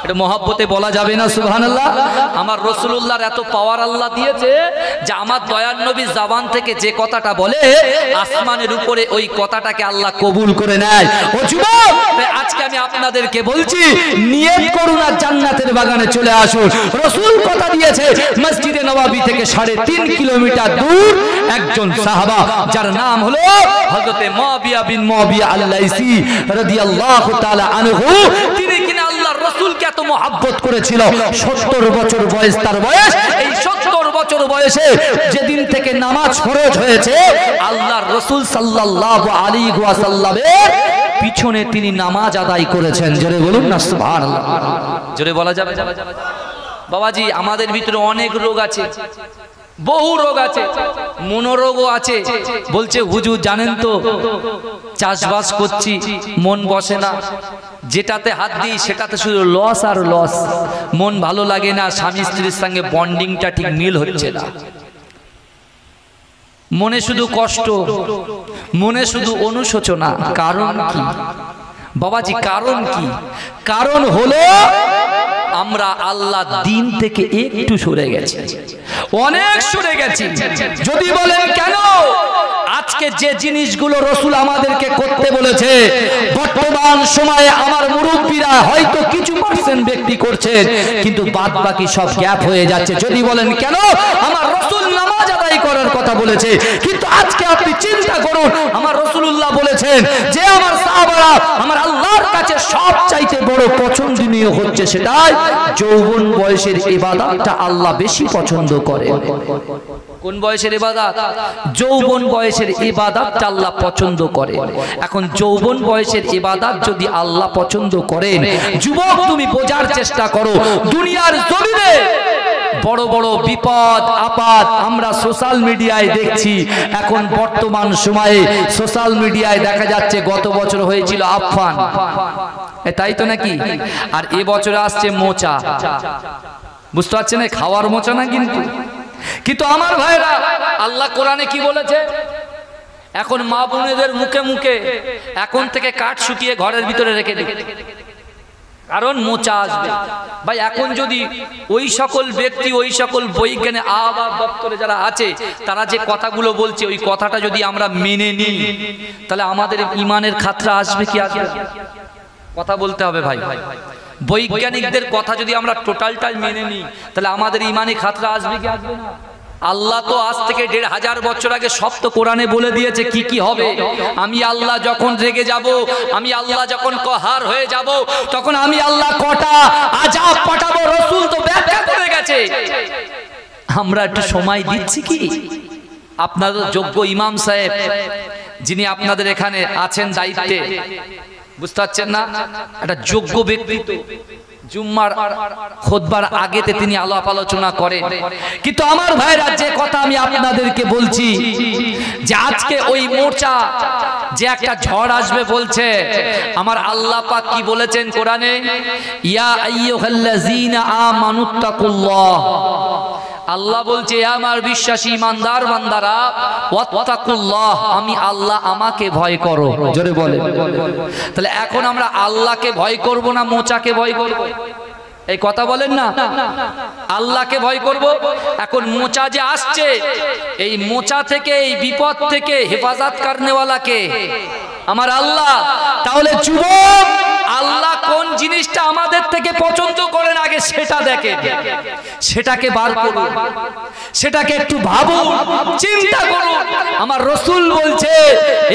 এটা মহব্বতে বলা যাবে না সুবহানাল্লাহ? আমার রাসূলুল্লাহর এত পাওয়ার আল্লাহ দিয়েছে যে আমার দয়ার নবী জবান থেকে যে কথাটা বলে আসমানের উপরে ওই কথাটাকে আল্লাহ কবুল করে নেয়। ও যুবক, আজকে আমি আপনাদেরকে বলছি, নিয়ত করুন আর জান্নাতের বাগানে চলে আসুন। রাসূল কথা দিয়েছে, মসজিদে নববী থেকে 3.5 কিলোমিটার দূর একজন সাহাবা যার নাম হলো হযরত মুআবিয়া বিন মুআবিয়া আল-লাইসি রাদিয়াল্লাহু তাআলা আনহু, তিনি কিনা আল্লাহর রাসূলকে এত মহব্বত করেছিল। 70 বছর বয়স তার বয়স। এই 70 বছর বয়সে যেদিন থেকে নামাজ ফরজ হয়েছে, আল্লাহর রাসূল সাল্লাল্লাহু আলাইহি ওয়াসাল্লামের পিছনে তিনি নামাজ আদায় করেছেন। জোরে বলুন না সুবহানাল্লাহ। জোরে বলা যাবে? বাবাজি, আমাদের ভিতরে অনেক রোগ আছে, বহু রোগ আছে, মনোরোগও আছে। বলছে হুজুর জানেন তো, চাষবাস করছি মন বসে না, যেটাতে হাত দিই সেটাতে শুধু লস আর লস, মন ভালো লাগে না, স্বামী স্ত্রীর সঙ্গে বন্ডিংটা ঠিক মিল হচ্ছে না, মনে শুধু কষ্ট, মনে শুধু অনুশোচনা। কারণ কি বাবাজি? কারণ কি? কারণ হলো আমরা আল্লাহ দিন থেকে একটু সরে গেছি, অনেক সরে গেছি। যদি বলেন কেন, আজকে যে জিনিসগুলো রাসূল আমাদেরকে করতে বলেছে, বর্তমান সময়ে আমার মুরব্বীরা হয়তো কিছু পার্সেন্ট ব্যক্তি করছেন, কিন্তু বাদ বাকি সব গ্যাপ হয়ে যাচ্ছে। যদি বলেন কেন, আমার রাসূল নামাজ আদায় করার কথা বলেছে, কিন্তু আজকে আপনি চিন্তা করুন, আমার রাসূলুল্লাহ বলেছেন যে আমার সাহাবারা আমার আল্লাহর কাছে সবচাইতে বড় পছন্দনীয় হচ্ছে সেটাই যৌবন বয়সের ইবাদতটা আল্লাহ বেশি পছন্দ করে। কোন বয়সের ইবাদত? যৌবন বয়সের ইবাদতটা আল্লাহ পছন্দ করে। এখন যৌবন বয়সের ইবাদত যদি আল্লাহ পছন্দ করেন, যুবক তুমি বোঝার চেষ্টা করো, দুনিয়ার জমিনে বড় বড় বিপদ আপদ আমরা সোশ্যাল মিডিয়ায় দেখছি। এখন বর্তমান সময়ে সোশ্যাল মিডিয়ায় দেখা যাচ্ছে গত বছর হয়েছিল আফফান, তাই তো নাকি? আর এ বছরে আসছে মোচা। বুঝতে পারছেন? খাওয়ার মোচা না কিন্তু আমার ভাইরা, আল্লাহ কোরআনে কি বলেছে? এখন মা বোনেদের মুখে মুখে এখন থেকে কাঠ শুকিয়ে ঘরের ভিতরে রেখে দিই, কারণ মোচা আসবে। ভাই এখন যদি ওই সকল ব্যক্তি, ওই সকল বৈজ্ঞানিক আবহাওয়া দপ্তরে যারা আছে, তারা যে কথাগুলো বলছে ওই কথাটা যদি আমরা মেনে নিই, তাহলে আমাদের ইমানের খাতরা আসবে কি আসবে? কথা বলতে হবে ভাই। বৈজ্ঞানিকদের কথা যদি আমরা টোটালটাই মেনে নিই, তাহলে আমাদের ইমানে খাতরা আসবে কি আসবে না? আল্লাহ তো আজ থেকে 1500 বছর আগে সব তো কোরআনে বলে দিয়েছে কি কি হবে। আমি আল্লাহ যখন রেগে যাব, আমি আল্লাহ যখন কহার হয়ে যাব, তখন আমি আল্লাহ কটা আযাব পাঠাবো, রাসূল তো ব্যাখ্যা করে গেছে। আমরা একটু সময় দিচ্ছি কি? আপনাদের যোগ্য ইমাম সাহেব যিনি আপনাদের এখানে আছেন দায়িত্বে, বুঝতে পারছেন না, একটা যোগ্য ব্যক্তিত্ব, জুম্মার খুতবার আগেতে তিনি আলাপ আলোচনা করেন। কিন্তু আমার ভাইরা, যে কথা আমি আপনাদেরকে বলছি, যে আজকে ওই মোচা যে একটা ঝড় আসবে বলছে, আমার আল্লাহ পাক কি বলেছেন কোরআনে, ইয়া আইয়ুহাল্লাযীনা আমানুত্তাকুল্লাহ, আল্লাহ বলছে আমার বিশ্বাসী ইমানদার বান্দারা, ওয়াত্তাকুল্লাহ, আমি আল্লাহ, আমাকে ভয় করো। জোরে বলে। তাহলে এখন আমরা আল্লাহকে ভয় করব না মোচাকে ভয় করব? এই কথা বলেন না, আল্লাহকে ভয় করব। এখন মোচা যে আসছে, এই মোচা থেকে, এই বিপদ থেকে হেফাজত করনেওয়ালাকে আমার আল্লাহ। তাহলে যুবক, আল্লাহ কোন জিনিসটা আমাদের থেকে পছন্দ করেন আগে সেটা দেখেন, সেটাকে বার করুন, সেটাকে একটু ভাবুন, চিন্তা করুন। আমার রাসূল বলছে,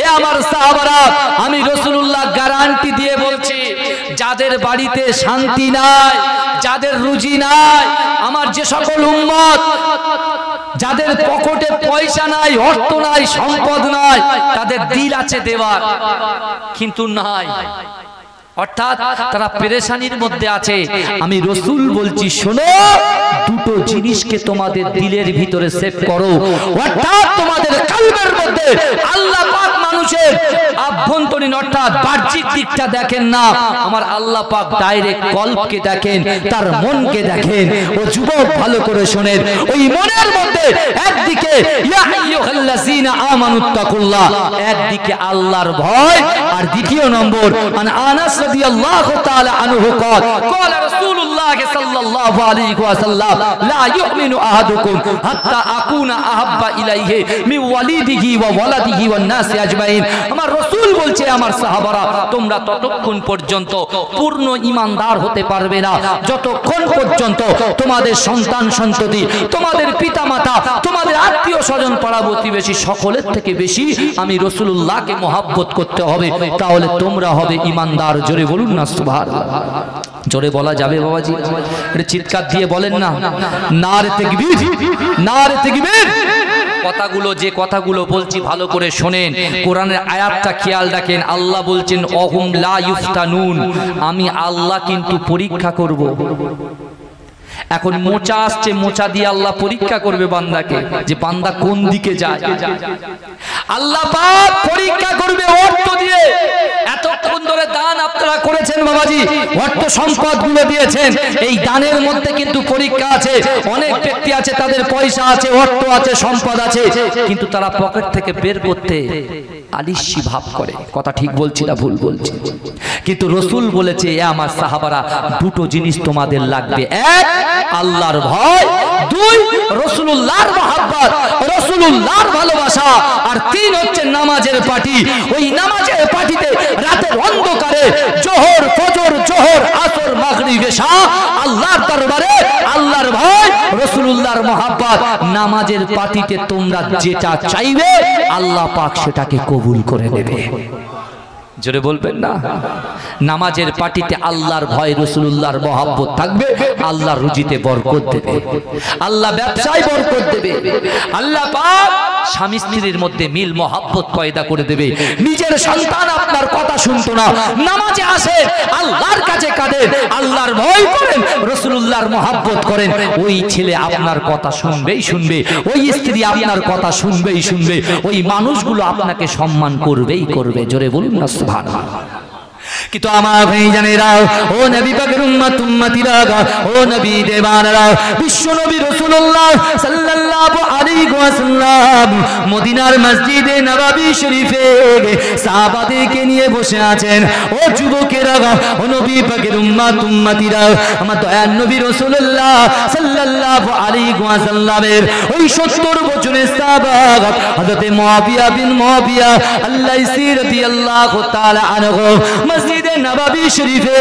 এ আমার সাহাবারা, আমি রাসূলুল্লাহ গ্যারান্টি দিয়ে বলছি, যাদের বাড়িতে শান্তি নাই, যাদের রুজি নাই, আমার যে সকল উম্মত যাদের পকেটে পয়সা নাই, অর্থ নাই, সম্পদ নাই, তাদের দিল আছে দেওয়ার কিন্তু নাই, অর্থাৎ তারা পেরেশানির মধ্যে আছে, আমি রাসূল বলছি শোনো, দুটো জিনিসকে তোমাদের দিলের ভিতরে সেভ করো। অর্থাৎ তোমাদের কলবের মধ্যে আল্লাহ পাক মানুষের আভ্যন্তরীণ অর্থাৎ বাহ্যিক দিকটা দেখেন না, আমার আল্লাহ পাক ডাইরেক্ট কলবকে দেখেন, তার মনকে দেখেন। ও যুবক ভালো করে শোনেন, ওই মনের মধ্যে একদিকে ইয়া আইয়ুহাল্লাযীনা আমানুত্তাকুল্লাহ, একদিকে আল্লাহর ভয়, আর দ্বিতীয় নম্বর আনাস রাদিয়াল্লাহু তাআলা আনহু قال قال رسول الله صلى الله عليه وسلم لا يؤمن احدكم حتى اكون احب اليه من والده وولده والناس اجمعين। আমার রাসূল বলছে, আমার সাহাবারা, তোমরা ততক্ষণ পর্যন্ত পূর্ণ ঈমানদার হতে পারবে না যতক্ষণ পর্যন্ত তোমাদের সন্তান সন্ততি, তোমাদের পিতামাতা, তোমাদের আত্মীয় স্বজন, পাড়া প্রতিবেশী সকলের থেকে বেশি আমি রাসূলুল্লাহকে মহব্বত করতে হবে, তাহলে তোমরা হবে ঈমানদার। জোরে বলুন না সুবহানাল্লাহ। জোরে বলা যাবে বাবাজি? এটা চিৎকার দিয়ে বলেন না, নারে তাকবীর, নারে তাকবীর। কথাগুলো, যে কথাগুলো বলছি ভালো করে শোনেন, কোরআনের আয়াতটা খেয়াল রাখেন। আল্লাহ বলছেন অহুম লা ইফতানুন, আমি আল্লাহ কিন্তু পরীক্ষা করব। এখন মোচা আসছে, মোচা দিয়ে আল্লাহ পরীক্ষা করবে বান্দাকে, যে বান্দা কোন দিকে যায়। আল্লাহ পাক পরীক্ষা করবে অর্থ দিয়ে। এতক্ষণ ধরে দান আপনারা করেছেন বাবাজি, অর্থ সম্পদ গুলো দিয়েছেন, এই দানের মধ্যে কিন্তু পরীক্ষা আছে। অনেক ব্যক্তি আছে, তাদের পয়সা আছে, অর্থ আছে, সম্পদ আছে, কিন্তু তারা পকেট থেকে বের করতে আলিশি ভাব করে। কথা ঠিক বলছি না ভুল বলছি? কিন্তু রাসূল বলেছে, এ আমার সাহাবারা, দুটো জিনিস তোমাদের লাগবে, এক আল্লাহর ভয়, দুই রাসূলুল্লাহর মহব্বত, রাসূলুল্লাহর ভালোবাসা, আর তিন হচ্ছে নামাজের পার্টি। ওই নামাজের পার্টিতে রাতের অন্ধকারে জোহর, ফজর, জোহর, আসর, মাগরিব, এশা, আল্লাহর দরবারে আল্লাহর ভয়, রাসূলুল্লাহর মহব্বত, নামাজের পার্টিতে তোমরা যেটা চাইবে আল্লাহ পাক সেটাকে কবুল করে নেবে। জোরে বলবেন না? নামাজের পার্টিতে আল্লাহর ভয়, রাসূলুল্লাহর মহব্বত থাকবে, আল্লাহ রুজিতে বরকত দেবে, আল্লাহ ব্যবসায় বরকত দেবে, আল্লাহ পাক স্বামী স্ত্রীর মধ্যে মিল মহব্বত পয়দা করে দেবে। নিজের সন্তান আপনার কথা শুনতো না, নামাজে আসে, আল্লাহর কাছে কাঁদেন, আল্লাহর ভয় করেন, রাসূলুল্লাহর মহব্বত করেন, ওই ছেলে আপনার কথা শুনবেই শুনবে, ওই স্ত্রী আপনার কথা শুনবেই শুনবে, ওই মানুষগুলো আপনাকে সম্মান করবেই করবে। জোরে বলুন না সুবহানাল্লাহ। কিন্তু আমার ভাইজানেরা, ও নবী পাকের উম্মত উম্মতিরা, ও নবী দেওয়ানরা, বিশ্ব নবী রাসূলুল্লাহ সাল্লাল্লাহু আলাইহি ওয়াসাল্লাম মদিনার মসজিদে নববী শরীফে সাহাবাদেরকে নিয়ে বসে আছেন। ও যুবকেরা, ও নবী পাকের উম্মত উম্মতিরা, আমার দয়ার নবী রাসূলুল্লাহ সাল্লাল্লাহু আলাইহি ওয়াসাল্লামের ওই 70 বছরের সাহাবা হযরত মুআবিয়া বিন মুআবিয়া আল্লাহী রাদিয়াল্লাহু তাআলা আনহু মসজিদে নববী শরীফে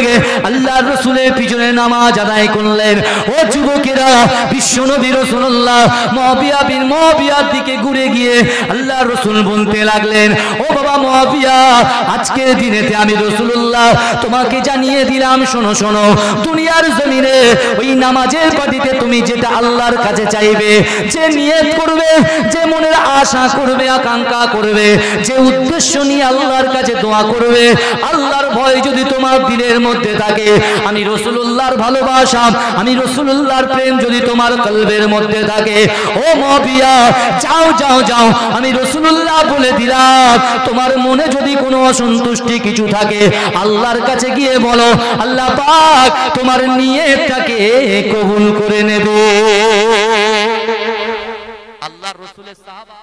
আল্লাহর রাসূলের পিছনে নামাজ আদায় করলেন। ও যুবকেরা, বিশ্ব নবী রাসূলুল্লাহ মুআবিয়া বিন মুআবিয়ার দিকে ঘুরে গিয়ে আল্লাহর রাসূল বলতে লাগলেন, ও বাবা মুআবিয়া, আজকের দিনেতে আমি রাসূলুল্লাহ তোমাকে জানিয়ে দিলাম, শোনো শোনো, দুনিয়ার জমিনে ওই নামাজের পার্টিতে তুমি যেটা আল্লাহর কাছে চাইবে, যে নিয়ত করবে, যে মনের আশা করবে, আকাঙ্ক্ষা করবে, যে উদ্দেশ্য নিয়ে আল্লাহর কাছে দোয়া করবে, আল্লাহর ভয় যদি তোমার দিলের মধ্যে থাকে, আমি রাসূলুল্লাহর ভালোবাসা, আমি রাসূলুল্লাহর প্রেম যদি তোমার কলবের মধ্যে থাকে, ও মবিয়া যাও যাও যাও, আমি রাসূলুল্লাহ বলে দিলাম, তোমার মনে যদি কোনো অসন্তুষ্টি কিছু থাকে, আল্লাহর কাছে গিয়ে বলো, আল্লাহ পাক তোমার নিয়তটাকে কবুল করে নেবে। আল্লাহর রাসূলের সাহাবা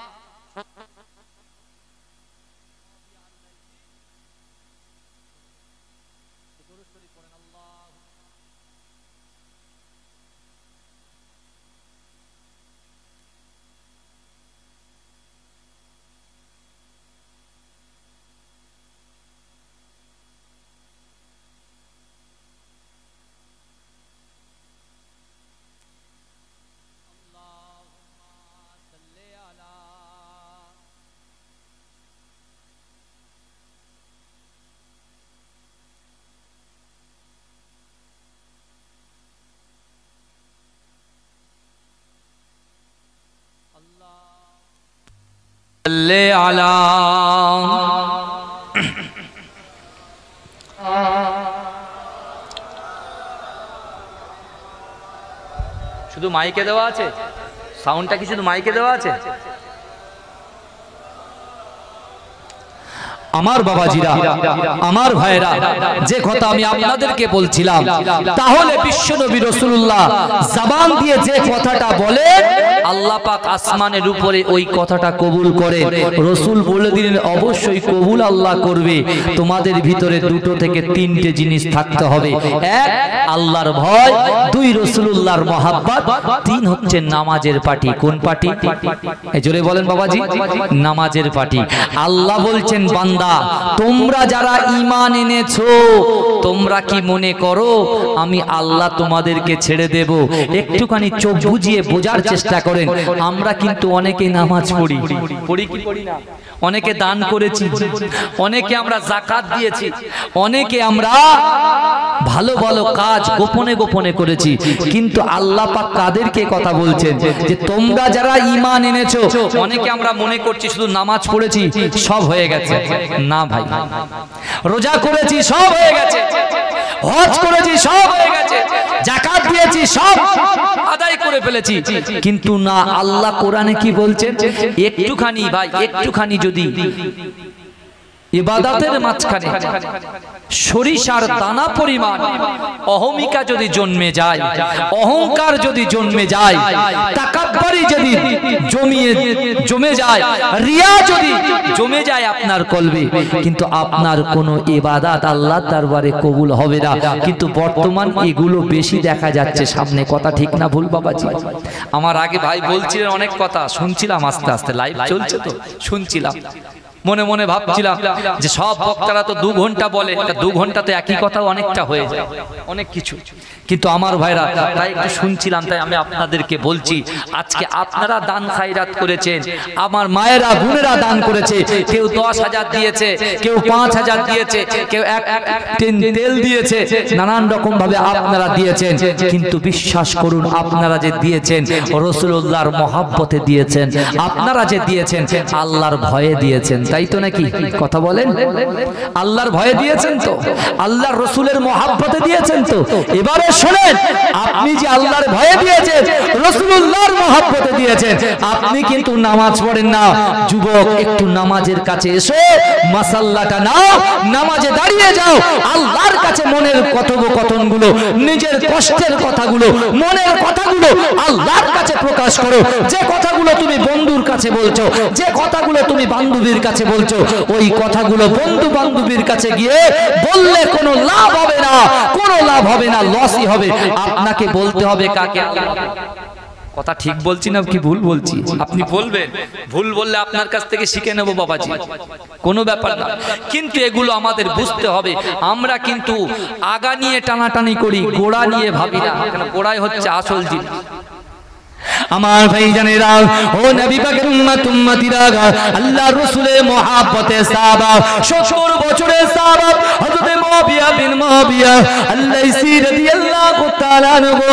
আলা শুধু মাইকে দেওয়া আছে, সাউন্ডটা কি শুধু মাইকে দেওয়া আছে? আমার বাবাজিরা, আমার ভাইরা, যে কথা আমি আপনাদেরকে বলছিলাম, তাহলে বিশ্বনবী রাসূলুল্লাহ জবান দিয়ে যে কথাটা বলে, আল্লাহ পাক আসমানের উপরে ওই কথাটা কবুল করে। রাসূল বলে দিলেন অবশ্যই কবুল আল্লাহ করবে। তোমাদের ভিতরে দুটো থেকে তিনটে জিনিস থাকতে হবে, এক আল্লাহর ভয়, দুই রাসূলুল্লাহর মহব্বত, তিন হচ্ছে নামাজের পাটি। কোন পাটি? এই জোরে বলেন বাবাজি, নামাজের পাটি। আল্লাহ বলছেন, বান্দা তোমরা যারা ঈমান এনেছো, তোমরা কি মনে করো আমি আল্লাহ তোমাদেরকে ছেড়ে দেব? একটুখানি চোখ বুজিয়ে বোঝার চেষ্টা করেন। আমরা কিন্তু অনেকে নামাজ পড়ি, পড়ি কি পড়ি না? অনেকে দান করেছি, অনেকে আমরা যাকাত দিয়েছি, অনেকে আমরা ভালো ভালো কাজ গোপনে গোপনে করেছি, কিন্তু আল্লাহ পাক কাদেরকে কথা বলছেন যে তোমরা যারা ঈমান এনেছো। অনেকে আমরা মনে করছি শুধু নামাজ পড়েছি সব হয়ে গেছে। না ভাই, রোজা করেছি সব হয়ে গেছে, হজ করেছি সব হয়ে গেছে, যাকাত দিয়েছি সব আদায় করে ফেলেছি, কিন্তু না, আল্লাহ কোরআনে কি বলছেন? একটুখানি ভাই, একটুখানি যদি ইবাদতের মাঝখানে সরিষার দানা পরিমাণ অহমিকা যদি জন্মে যায়, অহংকার যদি জন্মে যায়, তাকাব্বুরি যদি জমে যায়, রিয়া যদি জমে যায় আপনার কলবে, কিন্তু আপনার কোনো ইবাদত আল্লাহর দরবারে কবুল হবে না। কিন্তু বর্তমান এগুলো বেশি দেখা যাচ্ছে সামনে। কথা ঠিক না ভুল বাবাজি? আমার আগে ভাই বলছিলেন অনেক কথা, শুনছিলাম, আস্তে আস্তে লাইভ চলছে তো শুনছিলাম, মনে মনে ভাবছিলাম যে সব বক্তারা তো 2 ঘন্টা বলে, 2 ঘন্টাতে একই কথা অনেকটা হয়ে যায়, অনেক কিছু। কিন্তু আমার ভাইরা, তাই একটু শুনছিলাম, তাই আমি আপনাদেরকে বলছি, আজকে আপনারা দান খায়রাত করেছেন, আমার মায়েরা বোনেরা দান করেছে, কেউ 10,000 দিয়েছে, কেউ 5,000 দিয়েছে, কেউ এক তেল দিয়েছে, নানান রকম ভাবে আপনারা দিয়েছেন, কিন্তু বিশ্বাস করুন আপনারা যে দিয়েছেন রাসূলুল্লাহর মহব্বতে দিয়েছেন, আপনারা যে দিয়েছেন আল্লাহর ভয়ে দিয়েছেন, তাই তো নাকি? কথা বলেন, আল্লাহর ভয়ে দিয়েছেন তো, আল্লাহর রাসূলের মহব্বতে দিয়েছেন তো। এবারে শুনেন, আপনি যে আল্লাহর ভয়ে দিয়েছেন, রাসূলুল্লাহর মহব্বতে দিয়েছেন, আপনি কিন্তু নামাজ পড়েন না। যুবক, একটু নামাজের কাছে এসে মাসাল্লাটা নাও, নামাজে দাঁড়িয়ে যাও, আল্লাহর কাছে মনের কথোপকথনগুলো, নিজের কষ্টের কথাগুলো, মনের কথাগুলো আল্লাহর কাছে প্রকাশ করো। যে কথাগুলো তুমি বন্ধুর কাছে বলছো, যে কথাগুলো তুমি বান্ধবীর কাছে বলছো, ওই কথাগুলো বন্ধু বান্ধবীর কাছে গিয়ে বললে কোনো লাভ হবে না, কোনো লাভ হবে না, লসই হবে। আপনাকে বলতে হবে কাকে? কথা ঠিক বলছি না কি ভুল বলছি? আপনি বলবেন, ভুল বললে আপনার কাছ থেকে শিখে নেব বাবাজি, কোনো ব্যাপার না। কিন্তু এগুলো আমাদের বুঝতে হবে। আমরা কিন্তু আগা নিয়ে টানাটানি করি, গোড়া নিয়ে ভাবি না। গোড়াই হচ্ছে আসল জিনিস। আমার ভাইজানেরা, ও নবী পাকের উম্মত উম্মতিরা, আল্লাহর রাসূলের মহব্বতে সাহাবা, 70 বছরের সাহাবা হযরত মুআবিয়া বিন মুআবিয়া আল্লাইসি রাদিয়াল্লাহু তাআলা আনহু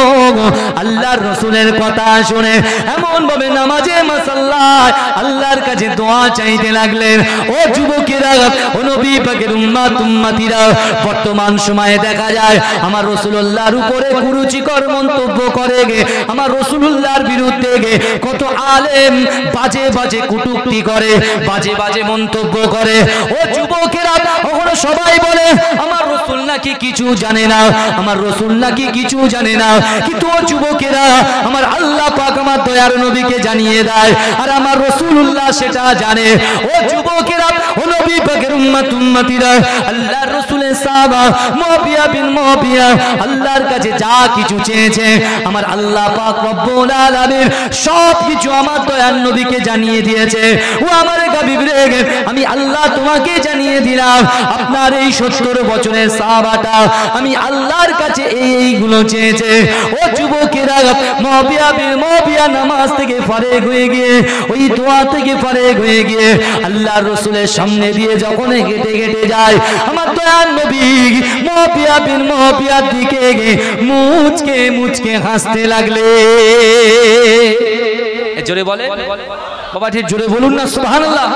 আল্লাহর রাসূলের কথা শুনে এমন ভাবে নামাজে মুসাল্লায় আল্লাহর কাছে দোয়া চাইতে লাগলেন। ও যুবকেরা, ও নবী পাকের উম্মত উম্মতিরা, বর্তমান সময়ে দেখা যায় আমার রাসূলুল্লাহর উপরে কুরুচিকর মন্তব্য করে গে, আমার রাসূলুল্লাহর বিরুদ্ধে গে কত আলেম বাজে বাজে কটূক্তি করে, বাজে বাজে মন্তব্য করে। ও যুবকেরা, ওখানে সবাই বলে আমার রাসূল নাকি কিছু জানে না, আমার রাসূল নাকি কিছু জানে না, কিন্তু ও যুবকেরা, আমার আল্লাহ পাক আমার দয়ার নবীকে জানিয়ে দেয়, আর আমার রাসূলুল্লাহ সেটা জানে। ও যুবকেরা, ও নবী পাকের উম্মত উম্মতিরা, আল্লাহর রাসূলের সাহাবা মুআবিয়া বিন মুআবিয়া আল্লাহর কাছে যা কিছু চেয়েছে আমার আল্লাহ পাক রব্বুল আলামিন সব কিছু আমার দয়ার নবীকে জানিয়ে দিয়েছে। ও আমার হাবিব রে, আমি আল্লাহ তোমাকে জানিয়ে দিলাম আপনার এই 70 বছরের সাহাবাটা আমি আল্লাহর কাছে এইগুলো চেয়েছে। ও যুবকেরা, মুআবিয়া বিন মুআবিয়া নামাজ থেকে ফারেগ হয়ে গিয়ে, ওই দোয়া থেকে ফারেগ হয়ে গিয়ে আল্লাহর রাসূলের সামনে দিয়ে যখন হেঁটে হেঁটে যায় আমার দয়ার নবী মুআবিয়া বিন মুআবিয়ার দিকে মুচকে মুচকে হাসতে লাগলে। জোরে বলে বাবা, ঠিক জোরে বলুন না সুবহানাল্লাহ।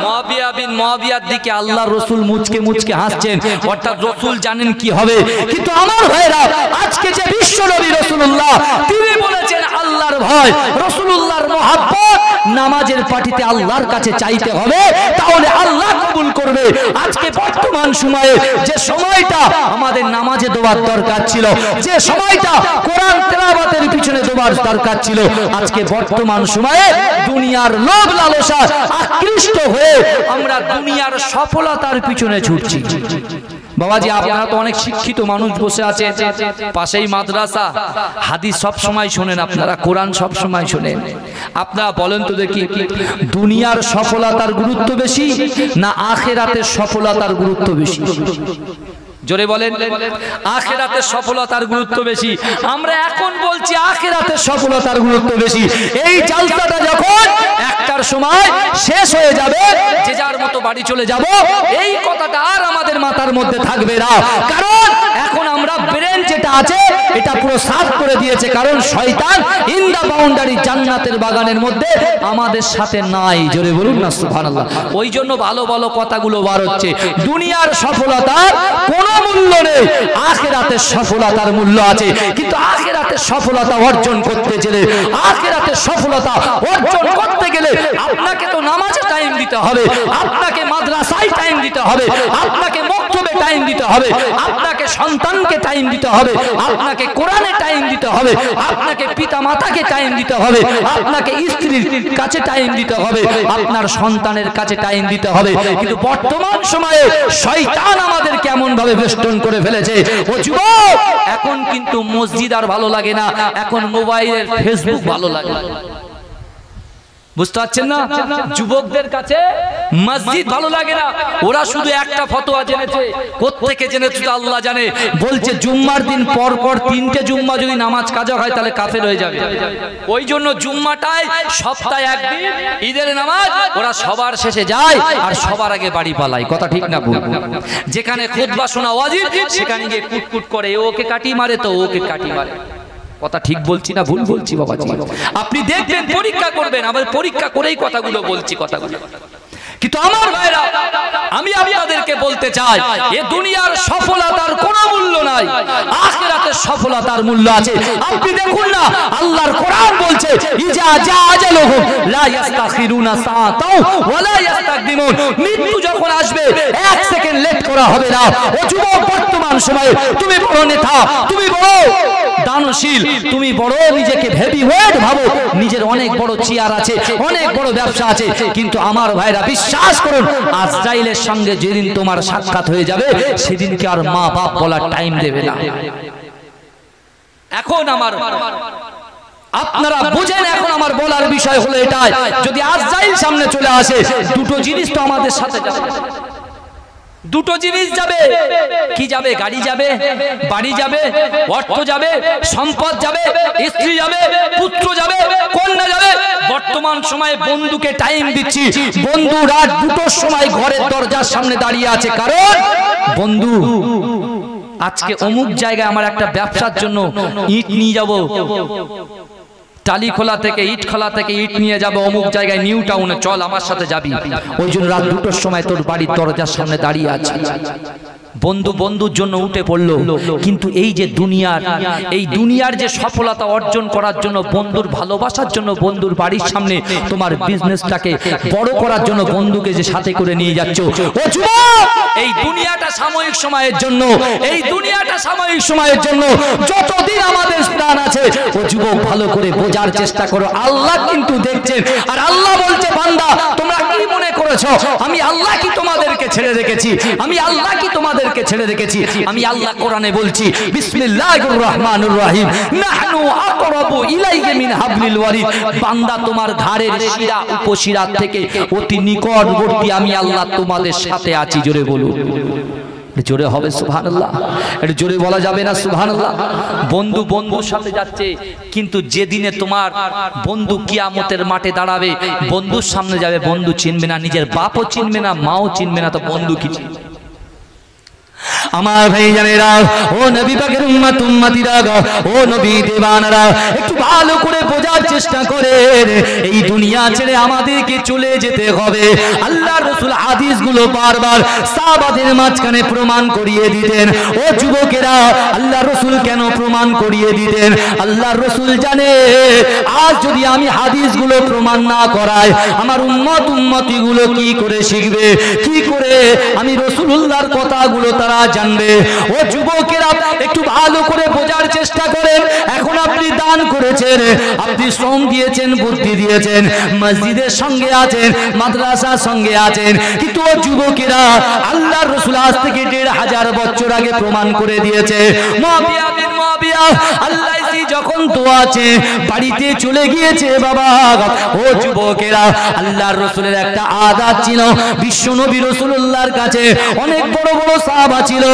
মুআবিয়া বিন মুআবিয়ার দিকে আল্লাহর রাসূল মুচকে মুচকে হাসছেন, অর্থাৎ রাসূল জানেন কি হবে। কিন্তু আমার ভাইরা, আজকে যে বিশ্ব নবী রাসূলুল্লাহ তিনি বলেছেন আল্লাহর ভয়, রাসূলুল্লাহর মহব্বত নামাজের পাটিতে আল্লাহর কাছে চাইতে হবে, তাহলে আল্লাহ কবুল করবে। আজকে বর্তমান সময়ে যে সময়টা আমাদের নামাজে দেওয়ার দরকার ছিল, যে সময়টা কোরআন তেলাওয়াতের পিছনে দেওয়ার দরকার ছিল, আজকে বর্তমান সময়ে দুনিয়ার লোভ লালসা আকৃষ্ট হয়ে আমরা দুনিয়ার সফলতার পিছনে ছুটছি। বাবাজি, আপনারা তো অনেক শিক্ষিত মানুষ বসে আছে, পাশেই মাদ্রাসা, হাদিস সব সময় শোনেন আপনারা, কোরআন সব সময় শোনেন। আপনারা বলেন তো দেখি, দুনিয়ার সফলতার গুরুত্ব বেশি না আখিরাতের সফলতার গুরুত্ব বেশি? জোরে বলেন। আখিরাতের সফলতার গুরুত্ব বেশি। আমরা এখন বলছি আখিরাতের সফলতার গুরুত্ব বেশি। এই জালসাটা যখন একটার সময় শেষ হয়ে যাবে, যে যার মতো বাড়ি চলে যাব, এই কথাটা আর আমাদের মাথার মধ্যে থাকবে না। কারণ এখন আমরা ব্রেন যেটা আছে এটা পুরো সাফ করে দিয়েছে, কারণ শয়তান ইন দা বাউন্ডারি জান্নাতের বাগানের মধ্যে আমাদের সাথে নাই। জোরে বলুন না সুবহানাল্লাহ। ওই জন্য ভালো ভালো কথাগুলো বার হচ্ছে। দুনিয়ার সফলতার কোন মূল্য নেই, আখিরাতের সফলতার মূল্য আছে। কিন্তু আখিরাতের সফলতা অর্জন করতে গেলে, আখিরাতের সফলতা অর্জন করতে গেলে আপনাকে তো নামাজে টাইম দিতে হবে, আপনাকে মাদ্রাসায় টাইম দিতে হবে, আপনাকে মক্তবে টাইম দিতে হবে, আপনাকে সন্তানকে টাইম দিতে হবে, আপনাকে কোরআনে টাইম দিতে হবে, আপনাকে পিতা মাতাকে টাইম দিতে হবে, আপনাকে স্ত্রীর কাছে টাইম দিতে হবে, আপনার সন্তানের কাছে টাইম দিতে হবে। কিন্তু বর্তমান সময়ে শয়তান আমাদের কেমন ভাবে বেষ্টন করে ফেলেছে। ও যুবক, এখন কিন্তু মসজিদ আর ভালো লাগে না, এখন মোবাইলের ফেসবুক ভালো লাগে। বুঝতে পারছেন না? যুবকদের কাছে মসজিদ ভালো লাগে না, ওরা শুধু একটা ফতোয়া জেনেছে, কোত্থেকে জেনেছে আল্লাহ জানে। বলছে জুম্মার দিন পর পর 3টে জুম্মা যদি নামাজ কাজা হয় তাহলে কাফের হয়ে যাবে। ওই জন্য জুম্মাটাই সপ্তাহে একদিন ঈদের নামাজ ওরা সবার শেষে যায় আর সবার আগে বাড়ি পালায়। কথা ঠিক না ভুল? যেখানে খুতবা শোনা ওয়াজিব সেখানে গিয়ে কুটকুট করে, ওকে কাটি মারে তো ওকে কাটি মারে। কথা ঠিক বলছি না ভুল বলছি বাবা? আপনি দেখবেন, পরীক্ষা করবেন, আবার পরীক্ষা করেই কথাগুলো বলছি কথাগুলো। কিন্তু আমার ভাইরা, আমি আপনাদেরকে বলতে চাই, এ দুনিয়ার সফলতার কোনো মূল্য নাই, আখিরাতের সফলতার মূল্য আছে। আপনি দেখুন না, আল্লাহর কোরআন বলছে ইজা জা আজালুহুম লা ইস্তাখিরুনা সাআতাও ওয়া লা ইস্তাকদিমুন। মৃত্যু যখন আসবে 1 সেকেন্ড লেট করা হবে না। ও যুবক, বর্তমান সময়ে তুমি বড় নেতা, তুমি বড় দানশীল, তুমি বড় নিজেকে হেভিওয়েট ভাবো, নিজের অনেক বড় চেয়ার আছে, অনেক বড় ব্যবসা আছে, কিন্তু আমার ভাইরা বিশ্বাস করুন, আজরাইলের সঙ্গে যেদিন তোমার সাক্ষাৎ হয়ে যাবে সেদিনকে আর মা বাপ বলার টাইম দেবে না। এখন আমার আপনারা বুঝেন, এখন আমার বলার বিষয় হলো এটাই, যদি আজরাইল সামনে চলে আসে দুটো জিনিস তো আমাদের সাথে যাবে। দুটো জিনিস যাবে, কি যাবে? গাড়ি যাবে, বাড়ি যাবে, অর্থ যাবে, সম্পদ যাবে, স্ত্রী যাবে, পুত্র যাবে, কন্যা যাবে। বর্তমান সময়ে বন্ধুকে টাইম দিচ্ছি, বন্ধু রাত 2টোর সময় ঘরের দরজার সামনে দাঁড়িয়ে আছে, কারণ বন্ধু আজকে অমুক জায়গায় আমার একটা ব্যবসার জন্য ইট নিয়ে যাব, টালিখোলা থেকে ইটখোলা থেকে ইট নিয়ে যাবে অমুক জায়গায় নিউ টাউনে, চল আমার সাথে যাবি। ওই জন্য রাত 2টোর সময় তোর বাড়ির দরজার সামনে দাঁড়িয়ে আছে। বন্ধু বন্ধুর জন্য উঠে পড়লো, কিন্তু এই যে দুনিয়ার যে সফলতা অর্জন করার জন্য, বন্ধুর ভালোবাসার জন্য, বন্ধুর বাড়ির সামনে তোমার বিজনেসটাকে বড় করার জন্য বন্ধুকে যে সাথে করে নিয়ে যাচ্ছ, ও যুবক, এই দুনিয়াটা সাময়িক সময়ের জন্য, এই দুনিয়াটা সাময়িক সময়ের জন্য। যতদিন আমাদের প্রাণ আছে, ও যুবক ভালো করে বোঝার চেষ্টা করো, আল্লাহ কিন্তু দেখছেন। আর আল্লাহ বলছে, বান্দা তোমরা কি মনে করেছো আমি আল্লাহ কি তোমাদেরকে ছেড়ে রেখেছি? আমি আল্লাহ কি তোমাদেরকে ছেড়ে রেখেছি? আমি আল্লাহ কোরআনে বলছি, বিসমিল্লাহির রহমানির রহিম, নাহনু আকরাবু ইলাইহি মিন হাবলিল ওয়ারিদ। বান্দা তোমার ঘাড়ের শিরা উপশিরা থেকে অতি নিকটবর্তী আমি আল্লাহ তোমাদের সাথে আছি। জোরে বলুন, জোরে হবে সুবহানাল্লাহ, একটু জোরে বলা যাবে না সুবহানাল্লাহ? বন্ধু বন্ধুর সাথে যাচ্ছে, কিন্তু যেদিনে তোমার বন্ধু কিয়ামতের মাঠে দাঁড়াবে, বন্ধুর সামনে যাবে, বন্ধু চিনবে না, নিজের বাপও চিনবে না, মাও চিনবে না, তো বন্ধু কি চিনবে? আমার ভাইজানেরা, ও নবী পাকের উম্মত উম্মতিরা, ও নবী দিওয়ানারা, একটু ভালো করে বোঝার চেষ্টা করেন, এই দুনিয়া ছেড়ে আমাদেরকে চলে যেতে হবে। আল্লাহর রাসূল হাদিসগুলো বারবার সাহাবাদের মাঝখানে প্রমাণ করিয়ে দিতেন। ও যুবকেরা, আল্লাহর রাসূল কেন প্রমাণ করিয়ে দিতেন? আল্লাহর রাসূল জানে, আজ যদি আমি হাদিসগুলো প্রমাণ না করাই, আমার উম্মত উম্মতিগুলো কি করে শিখবে? কি করে আমি রাসূলুল্লাহর কথাগুলো তারা জানবে? ও যুবকেরা, একটু ভালো করে বোঝার চেষ্টা করেন। এখন আপনি দান করেছেন, আপনি শ্রম দিয়েছেন, বুদ্ধি দিয়েছেন, মসজিদের সঙ্গে আছেন, মাদ্রাসার সঙ্গে আছেন, কিন্তু ও যুবকেরা, আল্লাহর রাসূল আজ থেকে 1500 বছর আগে প্রমাণ করে দিয়েছে। মুআবিয়া বিন মুআবিয়া আল্লাহই যখন তো আছে, বাড়িতে চলে গিয়েছে বাবা। ও যুবকেরা, আল্লাহর রাসূলের একটা আদত ছিল, বিশ্ব নবী রাসূলুল্লাহর কাছে অনেক বড় বড় সাহাবা ছিল,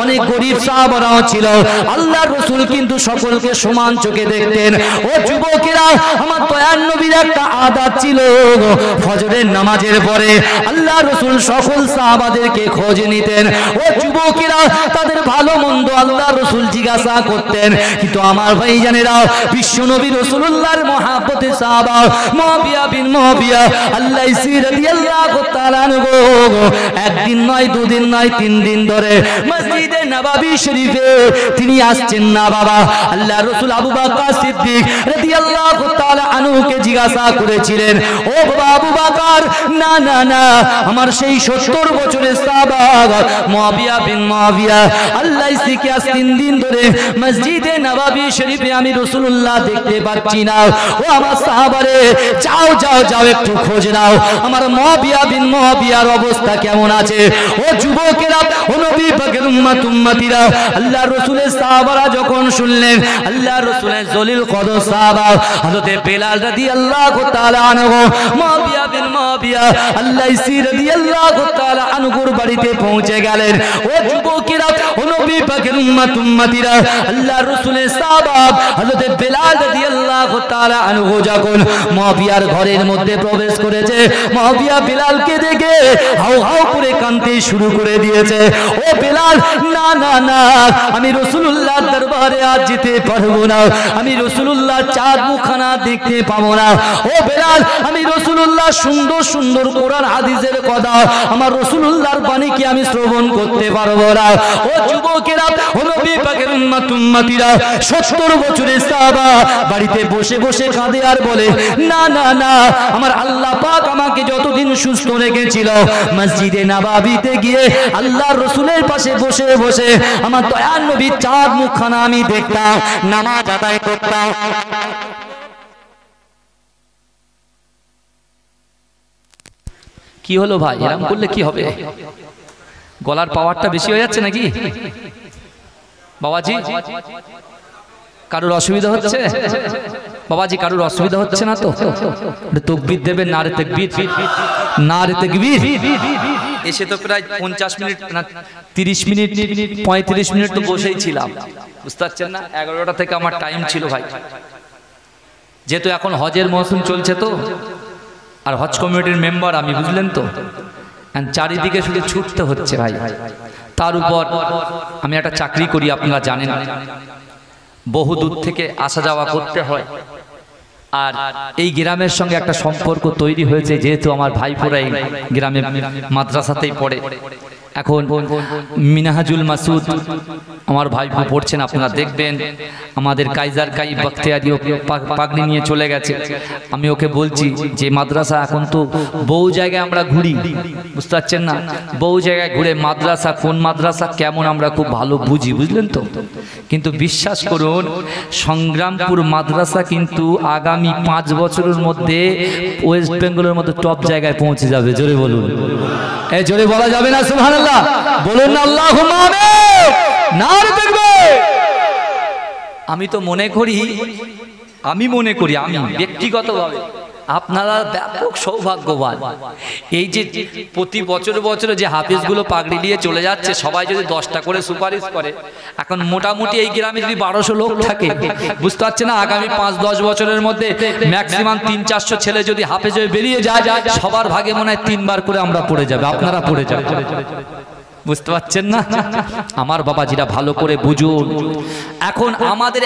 অনেক গরীব সাহাবারাও ছিল। আল্লাহর রাসূল কিন্তু সকলকে সমান চোখে দেখতেন। ও যুবকেরা, আমার দয়ার নবীর একটা আদত ছিল, ফজরের নামাজের পরে আল্লাহর রাসূল সকল সাহাবাদেরকে খোঁজ নিতেন। ও যুবকেরা, তাদের ভালো মন্দ আল্লাহর রাসূল জিজ্ঞাসা করতেন। কিন্তু আমার ভাইজানেরা, বিশ্ব নবী রাসূলুল্লাহর মহব্বতে সাহাবা মুআবিয়া বিন মুআবিয়া আল্লাহসি রাদিয়াল্লাহু তাআলা আনহু একদিন নয়, দুদিন নয়, 3 দিন ধরে মসজিদে নববী শরীফে তিনি আসছেন না বাবা। আল্লাহর রাসূল আবু বকর সিদ্দিক রাদিয়াল্লাহু তাআলা আনহুকে জিজ্ঞাসা করেছিলেন, ও বাবা আবু বকর, না না না, আমার সেই 70 বছরের সাহাবা মুআবিয়া বিন মুআবিয়া আল্লাহসি কে আজ 3 দিন ধরে মসজিদে নববী শরীফে আমি রাসূলুল্লাহ দেখতে পাচ্ছি না। ও আমার সাহাবারে, যাও যাও যাও, একটু খোঁজ নাও, আমার মুআবিয়া বিন মুআবিয়ার অবস্থা কেমন আছে। ও যুবকেরা, ও নবী পাকের উম্মত উম্মতিরা, আল্লাহর রাসূলের সাহাবারা যখন শুনলেন, আল্লাহর রাসূলের জলিল কদর সাহাবা হযরত বেলাল রাদিয়াল্লাহু তাআলা আনহু মুআবিয়া বিন মুআবিয়া আল্লাহসি রাদিয়াল্লাহু তাআলা আনহুর বাড়িতে পৌঁছে গেলেন। ও যুবকেরা, ও নবী পাকের উম্মত উম্মতিরা, আল্লাহর রাসূলের সাহাবা হযরত বেলাল রাদিয়াল্লাহু তাআলা আনহু যখন মুআবিয়ার ঘরের মধ্যে প্রবেশ করেছে, মুআবিয়া বেলালকে দেখে হাউ হাউ করে কাঁদতে শুরু করে দিয়েছে। ও বেলাল, না না না, আমি রাসূলুল্লাহর দরবারে আজ যেতে পারবো না, আমি রাসূলুল্লাহর চাঁদ মুখখানা দেখতে পাবো না। ও বেলাল, আমি রাসূলুল্লাহ সুন্দর সুন্দর কোরআন হাদিসের কথা, আমার রাসূলুল্লাহর বাণী কি আমি শ্রবণ করতে পারবো না? ও যুবকেরা, ও নবী পাকের উম্মত উম্মতিরা, 70 বছরের সাহাবা বাড়িতে বসে বসে কাঁদে আর বলে, না না না, আমার আল্লাহ পাক আমাকে যতদিন সুস্থ রেখেছিল, মসজিদে নববীতে গিয়ে আল্লাহর রাসূলের পাশে বসে বসে আমার দয়ার নবীর চাঁদ মুখখানা আমি দেখতাম, নামাজ আদায় করতাম। কি হলো ভাই, এরকম করলে কি হবে? গলার পাওয়ারটা বেশি হয়ে যাচ্ছে নাকি বাবাজি? কারোর অসুবিধা হচ্ছে বাবাজি? কারোর অসুবিধা হচ্ছে না তো? তাকবীর দেবেন, নারে তাকবীর, নারে তাকবীর। এসে তো প্রায় 50 মিনিট না 30 মিনিট 35 মিনিট তো বসেই ছিলাম, বুঝতে পারছেন না। 11টা থেকে আমার টাইম ছিল ভাই, যেহেতু এখন হজের মৌসুম চলছে তো, আর হজ কমিটির মেম্বার আমি, বুঝলেন তো, চারিদিকে শুধু ছুটতে হচ্ছে ভাই। তার উপর আমি একটা চাকরি করি, আপনারা জানেন, বহু দূর থেকে আসা যাওয়া করতে হয়। আর এই গ্রামের সঙ্গে একটা সম্পর্ক তৈরি হয়েছে, যেহেতু আমার ভাইপোরা এই গ্রামে মাদ্রাসাতেই পড়ে। এখন মিনহাজুল মাসুদ আমার ভাইপো পড়ছেন, আপনারা দেখবেন। আমাদের কাইজার কাই বখতিয়ারিও পাগড়ি নিয়ে চলে গেছে। আমি ওকে বলছি যে মাদ্রাসা এখন তো বহু জায়গায় আমরা ঘুরি, বুঝতে পারছেন না, বহু জায়গায় ঘুরে মাদ্রাসা কোন মাদ্রাসা কেমন আমরা খুব ভালো বুঝি, বুঝলেন তো। কিন্তু বিশ্বাস করুন, সংগ্রামপুর মাদ্রাসা কিন্তু আগামী 5 বছরের মধ্যে ওয়েস্ট বেঙ্গলের মধ্যে টপ জায়গায় পৌঁছে যাবে। জোরে বলুন, এই জোরে বলা যাবে না সুবহানাল্লাহ? বলুন না আল্লাহুম্মা আমিন, নারে তাকবীর। আমি মনে করি আমি ব্যক্তিগতভাবে আপনারা ব্যাপক সৌভাগ্যবান। এই যে প্রতি বছরে যে হাফিজগুলো পাগড়ি নিয়ে চলে যাচ্ছে, সবাই যদি 10টা করে সুপারিশ করে, এখন মোটামুটি এই গ্রামে যদি 1200 লোক থাকে, বুঝতে পারছেন না, আগামী 5-10 বছরের মধ্যে ম্যাক্সিমাম 300-400 ছেলে যদি হাফেজ হয়ে বেরিয়ে যায়, সবার ভাগে মনে হয় 3 বার করে আমরা পড়ে যাবে, আপনারা পড়ে যাবে, বুঝতে পারছেন না? আমার বাবাজিরা ভালো করে বুঝুন। এখন আমাদের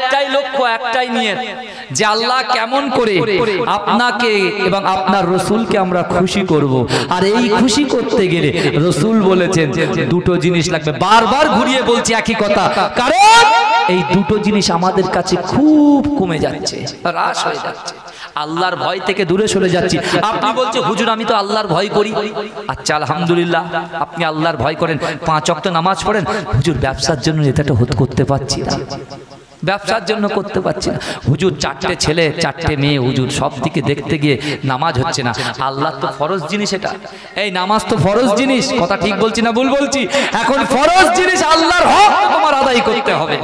একটাই লক্ষ্য, একটাই নিয়ত, যে আল্লাহ কেমন করে আপনাকে এবং আপনার রসুলকে আমরা খুশি করব। আর এই খুশি করতে গেলে রসুল বলেছেন দুটো জিনিস লাগবে। বারবার ঘুরিয়ে বলছি একই কথা, কারণ এই দুটো জিনিস আমাদের কাছে খুব কমে যাচ্ছে, হ্রাস হয়ে যাচ্ছে। আল্লাহর ভয় থেকে দূরে সরে যাচ্ছি। আপনি বলছেন হুজুর আমি তো আল্লাহর ভয় করি। আচ্ছা আলহামদুলিল্লাহ, আপনি আল্লাহর ভয় করেন, 5 ওয়াক্ত নামাজ পড়েন। হুজুর ব্যবসার জন্য এটাটা করতে পারছি না, ব্যবসার জন্য করতে পারছি না। হুজুর 4টে ছেলে 4টে মেয়ে, হুজুর সব দিকে দেখতে গিয়ে নামাজ হচ্ছে না। আল্লাহ তো ফরজ জিনিস, এটা এই নামাজ তো ফরজ জিনিস, কথা ঠিক বলছি না ভুল বলছি? এখন ফরজ জিনিস, আল্লাহর হক তোমার আদায় করতে হবে।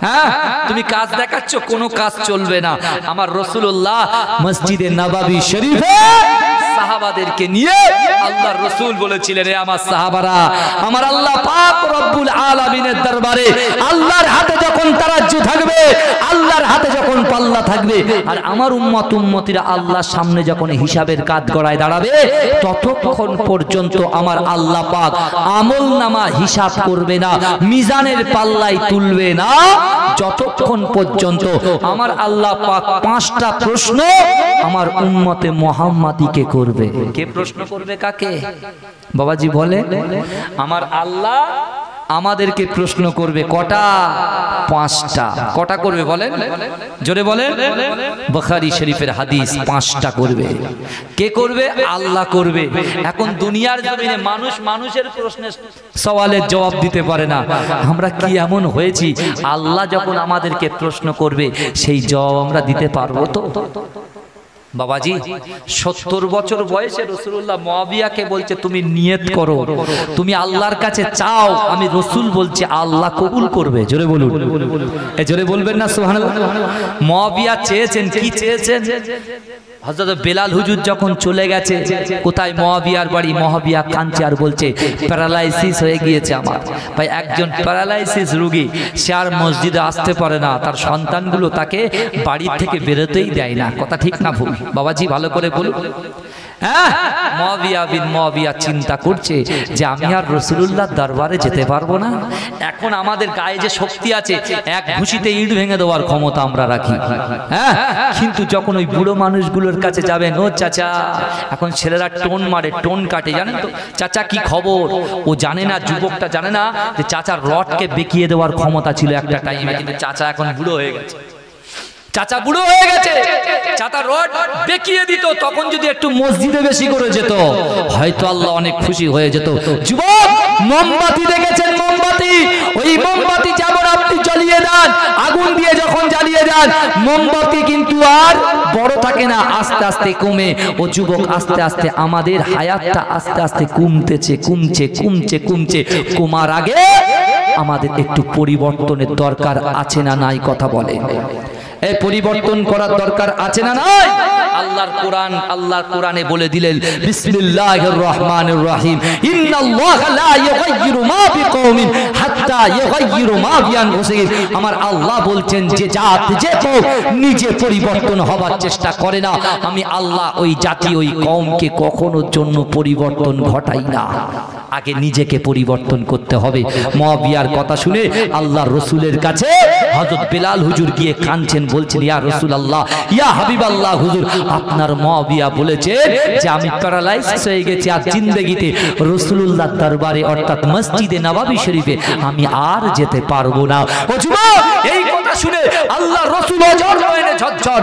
হ্যাঁ, তুমি কাজ দেখাচ্ছ, কোনো কাজ চলবে না। আমার রাসূলুল্লাহ মসজিদে নববী শরীফে সাহাবাদেরকে নিয়ে আল্লাহর রাসূল বলেছিলেন, রে আমার সাহাবারা, আমার আল্লাহ পাক রব্বুল আলামিনের দরবারে আল্লাহর হাতে যখন তারাজ্জু থাকবে, আল্লাহর হাতে যখন পাল্লা থাকবে, আর আমার উম্মতিরা আল্লাহর সামনে যখন হিসাবের কাজ গড়ায় দাঁড়াবে, ততক্ষণ পর্যন্ত আমার আল্লাহ পাক আমলনামা হিসাব করবে না, মিজানের পাল্লায় তুলবে না, যতক্ষণ পর্যন্ত আমার আল্লাহ পাক 5টা প্রশ্ন আমার উম্মতে মুহাম্মাদীকে করবে। কে প্রশ্ন করবে কাকে? বাবাজি বলে, আমার আল্লাহ আমাদেরকে প্রশ্ন করবে। কটা? 5টা। কটা করবে বলেন? জোরে বলেন। বুখারী শরীফের হাদিস, 5টা করবে। কে করবে? আল্লাহ করবে। এখন দুনিয়ার জমিনে মানুষের প্রশ্নের সওয়ালের জবাব দিতে পারে না। আমরা কি এমন হয়েছি, আল্লাহ যখন আমাদেরকে প্রশ্ন করবে সেই জবাব আমরা দিতে পারবো তো? বাবাজি 70 বছর বয়সে রাসূলুল্লাহ মুআবিয়াকে বলছে, তুমি নিয়ত করো, তুমি আল্লাহর কাছে চাও, আমি রাসূল বলছি আল্লাহ কবুল করবে। জোরে বলুন, এই জোরে বলবেন না সুবহানাল্লাহ? মুআবিয়া চেয়েছেন, কি চেয়েছেন? হযরত বেলাল হুজুর যখন চলে গেছে, কোথায়? মুআবিয়ার বাড়ি। মুআবিয়া কাঁদছে আর বলছে, প্যারালাইসিস হয়ে গিয়েছে আমার ভাই। একজন প্যারালাইসিস রোগী, সে আর মসজিদে আসতে পারে না, তার সন্তানগুলো তাকে বাড়ি থেকে বেরোতেই দেয় না। কথা ঠিক না ভুল? বাবাজি ভালো করে বলুন। হ্যাঁ, মুআবিয়া বিন মুআবিয়া চিন্তা করছে যে আমি আর রাসূলুল্লাহর দরবারে যেতে পারবো না। এখন আমাদের গায়ে যে শক্তি আছে, এক ঘুষিতে ইট ভেঙে দেওয়ার ক্ষমতা আমরা রাখি। হ্যাঁ, কিন্তু যখন ওই বুড়ো মানুষগুলোর কাছে যাবেন, ও চাচা, এখন ছেলেরা টোন মারে, টোন কাটে, জানেন তো? চাচা কি খবর? ও জানে না, যুবকটা জানে না যে চাচার রডকে বেঁকিয়ে দেওয়ার ক্ষমতা ছিল একটা টাইমে, কিন্তু চাচা এখন বুড়ো হয়ে গেছে। চাচা বুড়ো হয়ে গেছে, চাচা রড বেঁকিয়ে দিত, তখন যদি একটু মসজিদে বেশি করে যেত, হয়তো আল্লাহ অনেক খুশি হয়ে যেত। যুবক, মোমবাতি দেখেছেন? মোমবাতি, ওই মোমবাতি যেমন আপনি জ্বালিয়ে দেন, আগুন দিয়ে যখন জ্বালিয়ে দেন, মোমবাতি কিন্তু আর বড় থাকে না, আস্তে আস্তে কমে। ও যুবক, আস্তে আস্তে আমাদের হায়াতটা আস্তে আস্তে কমছে। কমার আগে আমাদের একটু পরিবর্তনের দরকার আছে না নাই? কথা বলে, এই পরিবর্তন করার দরকার আছে না নাই? আল্লাহর কোরআনে বলে দিলেন বিসমিল্লাহির রহমানির রহিম ইন্নাল্লাহা লা ইউগাইয়িরু মা বিকওমিন হাত্তা ইউগাইয়িরু মা বিআনফুসিহিম। আমার আল্লাহ বলছেন যে জাত যে কওম নিজে পরিবর্তন হবার চেষ্টা করে না, আমি আল্লাহ ওই জাতি ওই কওমকে কখনো জন্য পরিবর্তন ঘটাই না। আগে নিজেকে পরিবর্তন করতে হবে। মুআবিয়ার কথা শুনে আল্লাহর রাসূলের কাছে হযরত বেলাল হুজুর গিয়ে কাঁদছেন, বলছেন ইয়া রাসূলুল্লাহ ইয়া হাবিবাল্লাহ হুজুর, আপনার মুআবিয়া বলেছেন যে আমি প্যারালাইসিস হয়ে গেছি, আর জিন্দেগিতে রাসূলুল্লাহর দরবারে অর্থাৎ মসজিদে নববী শরীফে আমি আর যেতে পারবো না। ও যুবক, এই কথা শুনে আল্লাহর রাসূল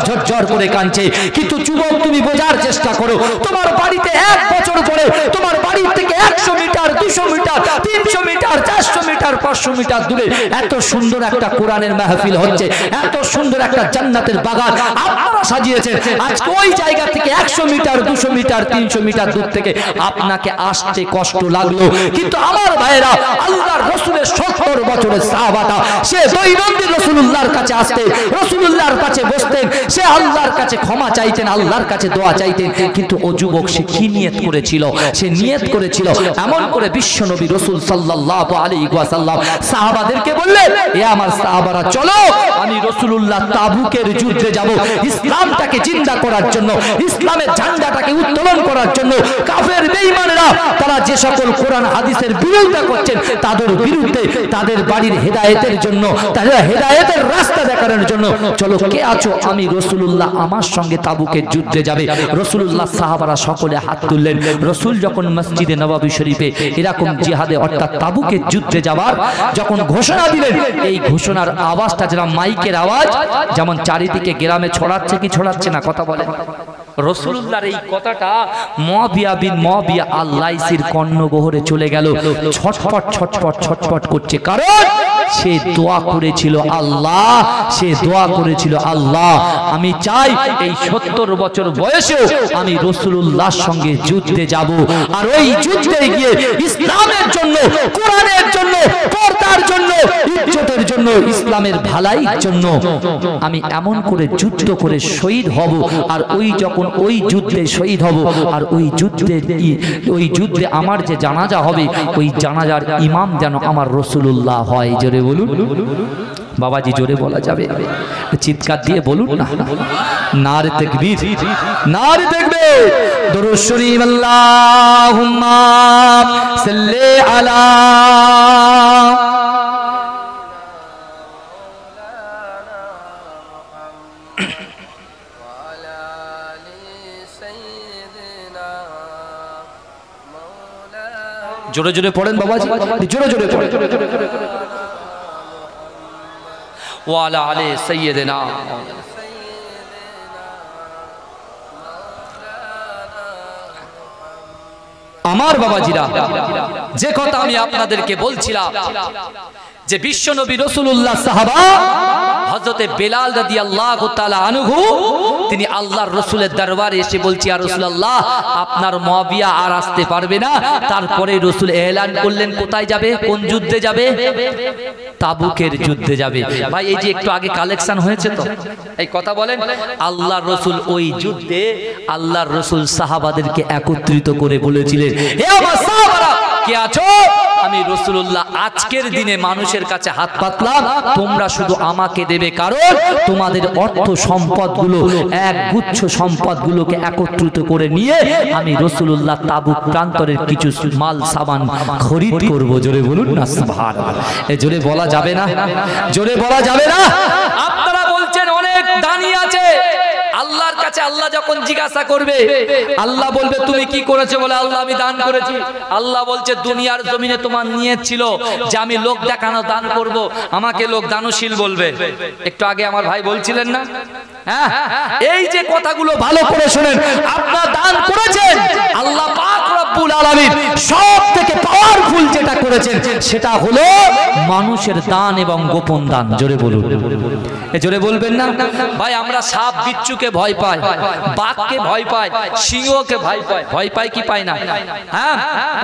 ঝরঝর করে কাঁদছে। কিন্তু যুবক, তুমি বোঝার চেষ্টা করো, তোমার বাড়িতে 1 বছর পরে তোমার বাড়ি থেকে 100 metre 200 metre 300 metre 400 metre 500 metre দূরে এত সুন্দর একটা কোরআনের মাহফিল হচ্ছে, এত সুন্দর একটা জান্নাতের বাগান আপনারা সাজিয়েছেন। আজকে ওই জায়গা থেকে 100 মিটার 200 মিটার 300 মিটার দূর থেকে আপনাকে আসতে কষ্ট লাগলো, কিন্তু আমার ভাইরা আল্লাহর রাসূলের 70 বছরের সাহাবাটা সে দৈনন্দিন রাসূলুল্লাহর কাছে আসতেন, রাসূলুল্লাহর কাছে বসতেন, সে আল্লাহর কাছে ক্ষমা চাইতেন, আল্লাহর কাছে দোয়া চাইতেন। কিন্তু ও যুবক, সে কি নিয়ত করেছিল? সে নিয়ত করেছিল এমন করে বিশ্বনবী রাসূল সাল্লাল্লাহু আলাইহি ওয়াসাল্লাম সাহাবাদেরকে বললেন, এ আমার সাহাবারা চলো, আমি রাসূলুল্লাহ তাবুকের যুদ্ধে যাব ইসলামটাকে জিন্দা করার জন্য, ইসলামের ঝান্ডাটাকে উত্তোলন করার জন্য। কাফের বেঈমানরা তারা যে সকল কোরআন হাদিসের বিরোধিতা করছেন তাদের বিরুদ্ধে, তাদের বাড়ির হেদায়েতের জন্য, তাদের হেদায়েতের রাস্তা দেখানোর জন্য চলো, কে আছো? আমি রাসূলুল্লাহ আমার সঙ্গে তাবুকের যুদ্ধে যাবে। রাসূলুল্লাহ সাহাবারা সকলে হাত তুললেন। রাসূল যখন মসজিদে নববী শরীফে এরকম জিহাদে অর্থাৎ তাবুকের যুদ্ধে যাবার যখন ঘোষণা দিলেন, এই ঘোষণার আওয়াজটা যেন মাইকের আওয়াজ, যেমন চারিদিকে গ্রামে ছড়াচ্ছে কি ছড়াচ্ছে না, কথা বলেন। রাসূলুল্লাহর এই কথাটা মুআবিয়া বিন মুআবিয়া আল-লাইসির কর্ণগহরে চলে গেল। ছটফট ছটফট ছটফট করছে, কারণ সে দোয়া করেছিল আল্লাহ, সে দোয়া করেছিল আল্লাহ আমি চাই এই 70 বছর বয়সেও আমি রাসূলুল্লাহর সঙ্গে যুদ্ধে যাব, আর ওই যুদ্ধে গিয়ে ইসলামের জন্য, কোরআনের জন্য, পর্দার জন্য, ইজ্জতের জন্য, ইসলামের ভালাইয়ের জন্য আমি এমন করে যুদ্ধ করে শহীদ হব। আর ওই যখন ওই যুদ্ধে শহীদ হব, আর ওই যুদ্ধে আমার যে জানাজা হবে, ওই জানাজার ইমাম যেন আমার রাসূলুল্লাহ হয়। জোরে বলুন বাবাজি, জোরে বলা যাবে, চিৎকার দিয়ে বলুন না, নারে তাকবীর, নারে তাকবীর। দুরূদ শরীফ, আল্লাহুম্মা সাল্লি আলা জোরে জোরে পড়েন বাবাজি, জোরে জোরে পড়েন। ওয়ালা আলে সাইয়্যিদিনা। আমার বাবাজিরা, যে কথা আমি আপনাদেরকে বলছিলাম যে বিশ্বনবী রাসূলুল্লাহ সাহাবা হযরতে বেলাল রাদিয়াল্লাহু তাআলা আনহু তিনি আল্লাহর রাসূলের দরবারে এসে বলছি, ইয়া রাসূলুল্লাহ আপনার মুআবিয়া আর আসতে পারবে না। তারপরে রাসূল এলান করলেন কোথায় যাবে, কোন যুদ্ধে যাবে? তাবুকের যুদ্ধে যাবে। ভাই এই যে একটু আগে কালেকশন হয়েছে তো, এই কথা বলেন। আল্লাহর রাসূল ওই যুদ্ধে আল্লাহর রাসূল সাহাবাদেরকে একত্রিত করে বলেছিলেন, হে আমার সাহাবারা কে আছো? আমি রাসূলুল্লাহ আজকের দিনে মানুষের কাছে হাত পাতলাম, তোমরা শুধু আমাকে দেবে, কারণ তোমাদের অর্থ সম্পদগুলো, এক গুচ্ছ সম্পদগুলোকে একত্রিত করে নিয়ে আমি রাসূলুল্লাহ তাবুক প্রান্তরের কিছু মাল সামান খরিদ করব। জোরে বলুন না সুবহানাল্লাহ। এই জোরে বলা যাবে না, জোরে বলা যাবে না। আপনারা বলছেন অনেক দানি আছে, আল্লাহর কাছে আল্লাহ যখন জিজ্ঞাসা করবে, আল্লাহ বলবে তুমি কি করেছো? বলে আল্লাহ আমি দান করেছি। আল্লাহ বলছে দুনিয়ার জমিনে তোমার নিয়ত ছিল যে আমি লোক দেখানো দান করব, আমাকে লোক দানশীল বলবে। একটু আগে আমার ভাই বলছিলেন না, হ্যাঁ, এই যে কথাগুলো ভালো করে শুনেন। আপনারা দান করেছেন, আল্লাহ পাক রব্বুল আলামিন সবথেকে পাওয়ারফুল যেটা যেটা করেছেন সেটা হলো মানুষের দান এবং গোপন দান। জোরে বলুন, জোরে বলবেন না ভাই? আমরা সাপ বিচ্ছুকে ভয় পাই, বাঘকে ভয় পাই, সিংহকে ভয় পাই। ভয় পাই কি পাই না? হ্যাঁ,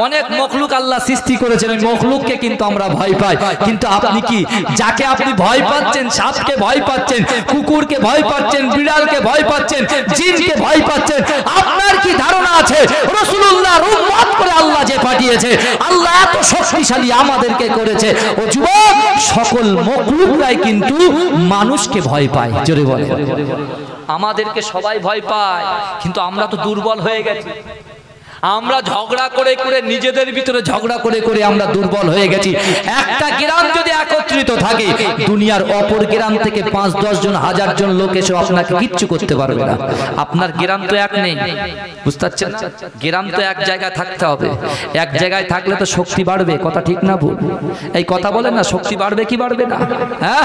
অনেক মখলুক আল্লাহ সৃষ্টি করেছেন, ওই মখলুককে কিন্তু আমরা ভয় পাই। কিন্তু আপনি কি যাকে আপনি ভয় পাচ্ছেন, সাপকে ভয় পাচ্ছেন, কুকুরকে ভয় পাচ্ছেন, বিড়ালকে ভয় পাচ্ছেন, জিনকে ভয় পাচ্ছেন, আপনার কি ধারণা আছে রাসূলুল্লাহর উম্মত করে আল্লাহ যে পাঠিয়েছে, আল্লাহ এত শক্তিশালী আমাদেরকে করেছে? ও যুবক, সকল মখলুকরাই কিন্তু মানুষকে ভয় পায়। জোরে বলে, আমাদেরকে সবাই ভয় পায়, কিন্তু আমরা তো দুর্বল হয়ে গেছি। আমরা ঝগড়া করে করে, নিজেদের ভিতরে ঝগড়া করে করে আমরা দুর্বল হয়ে গেছি। একটা গ্রাম যদি একত্রিত থাকে, দুনিয়ার অপর গ্রাম থেকে 5-10 জন, 1000 জন লোক এসে আপনাকে কিচ্ছু করতে পারবে না। আপনার গ্রাম তো এক নেই, বুঝতে পারছেন? গ্রাম তো এক জায়গায় থাকতে হবে। এক জায়গায় থাকলে তো শক্তি বাড়বে, কথা ঠিক না ভুল? এই কথা বলেন না, শক্তি বাড়বে কি বাড়বে না? হ্যাঁ,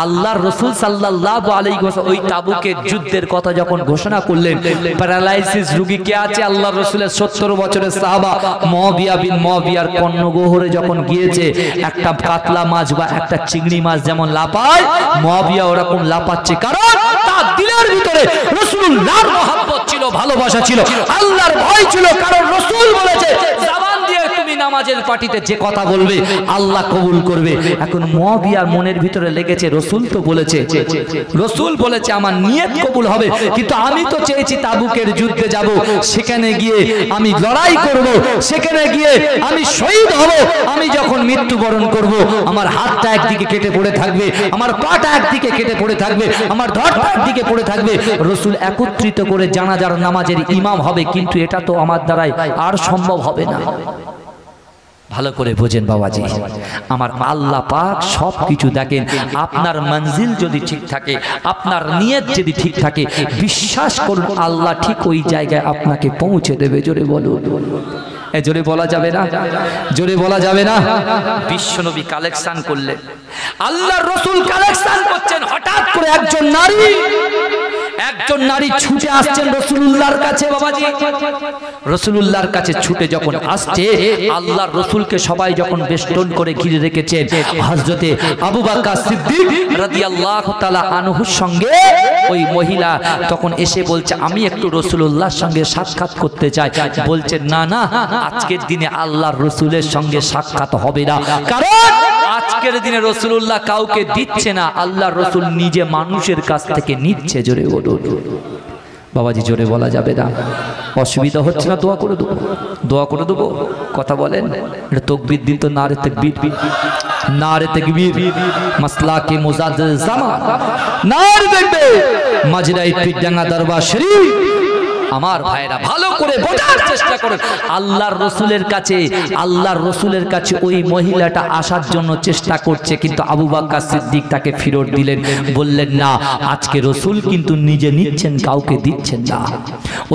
আল্লাহর রাসূল সাল্লাল্লাহু আলাইহি ওয়াসাল্লাম ওই তাবুকের যুদ্ধের কথা যখন ঘোষণা করলেন, প্যারালাইসিস রোগী কে আছে? আল্লাহর রাসূলের 70 বছরের সাহাবা মুআবিয়া বিন মুআবিয়ার কর্ণগহরে যখন গিয়েছে, একটা কাতলা মাছ বা একটা চিংড়ি মাছ যেমন লাপায়, মুআবিয়া ওরকম লাপাচ্ছে। কারণ তার দিলের ভিতরে রাসূলুল্লাহর মহব্বত ছিল, ভালোবাসা ছিল, আল্লাহর ভয় ছিল। কারণ রাসূল বলেছে, জবান দিয়ে তুমি নামাজের পার্টিতে যে কথা বলবে আল্লাহ কবুল করবে। এখন মুআবিয়ার মনের ভিতরে লেগেছে, রাসূল তো বলেছে, রাসূল বলেছে আমার নিয়ত কবুল হবে, কিন্তু আমি তো চেয়েছি তাবুকের যুদ্ধে যাব, সেখানে গিয়ে আমি লড়াই করব, সেখানে গিয়ে আমি শহীদ হব। আমি যখন মৃত্যুবরণ করব, আমার হাতটা একদিকে কেটে পড়ে থাকবে, আমার পাটা একদিকে কেটে পড়ে থাকবে, আমার ধড়টা একদিকে পড়ে থাকবে। রাসূল একত্রিত করে জানাজার নামাজের ইমাম হবে, কিন্তু এটা তো আমার দ্বারাই আর সম্ভব হবে না। ভালো করে বোঝেন বাবাজি, আমার আল্লাহ পাক সবকিছু দেখেন। আপনার মঞ্জিল যদি ঠিক থাকে, আপনার নিয়ত যদি ঠিক থাকে, বিশ্বাস করুন আল্লাহ ঠিক ওই জায়গায় আপনাকে পৌঁছে দেবে। জোরে বলুন, জোরে বলা যাবে না? জোরে বলা যাবে না? বিশ্বনবী কালেকশন করলেন, আল্লাহর রাসূল কালেকশন করছেন। হঠাৎ করে একজন নারী ছুটে আসছেন রাসূলুল্লাহর কাছে। বাবাজি, রাসূলুল্লাহর কাছে ছুটে যখন আসছে, আল্লাহর রাসূলকে সবাই যখন বেষ্টন করে ঘিরে রেখেছেন, হযরতে আবু বকর সিদ্দিক রাদিয়াল্লাহু তাআলা আনহুর সঙ্গে ওই মহিলা তখন এসে বলছে, আমি একটু রাসূলুল্লাহর সঙ্গে সাক্ষাৎ করতে চাই। বলছে, না না, আজকের দিনে আল্লাহর রাসূলের সঙ্গে সাক্ষাৎ হবে না। কারণ আজকের দিনে রাসূলুল্লাহ কাউকে দিচ্ছে না, আল্লাহর রাসূল নিজে মানুষের কাছ থেকে নিচ্ছে। জোরে বলুন বাবাজি, জোরে বলা যাবে না? অসুবিধা হচ্ছে না? দোয়া করে দেবো, দোয়া করে দেবো। কথা বলেন, এটা তাকবীর দিন তো, নারে তাকবীর, নারে তাকবীর, মাসলাকে মুজাদ্দিদ জামান, নারে তাকবীর, মাজরাই পীরডাঙ্গা দরবার শরীফ। আমার ভাইরা ভালো করে বোঝার চেষ্টা করুন। আল্লাহর রাসূলের কাছে ওই মহিলাটা আসার জন্য চেষ্টা করছে, কিন্তু আবু বকর সিদ্দিক তাকে ফিরত দিলেন, বললেন না, আজকে রাসূল কিন্তু নিজে নিচ্ছেন, কাউকে দিচ্ছেন না।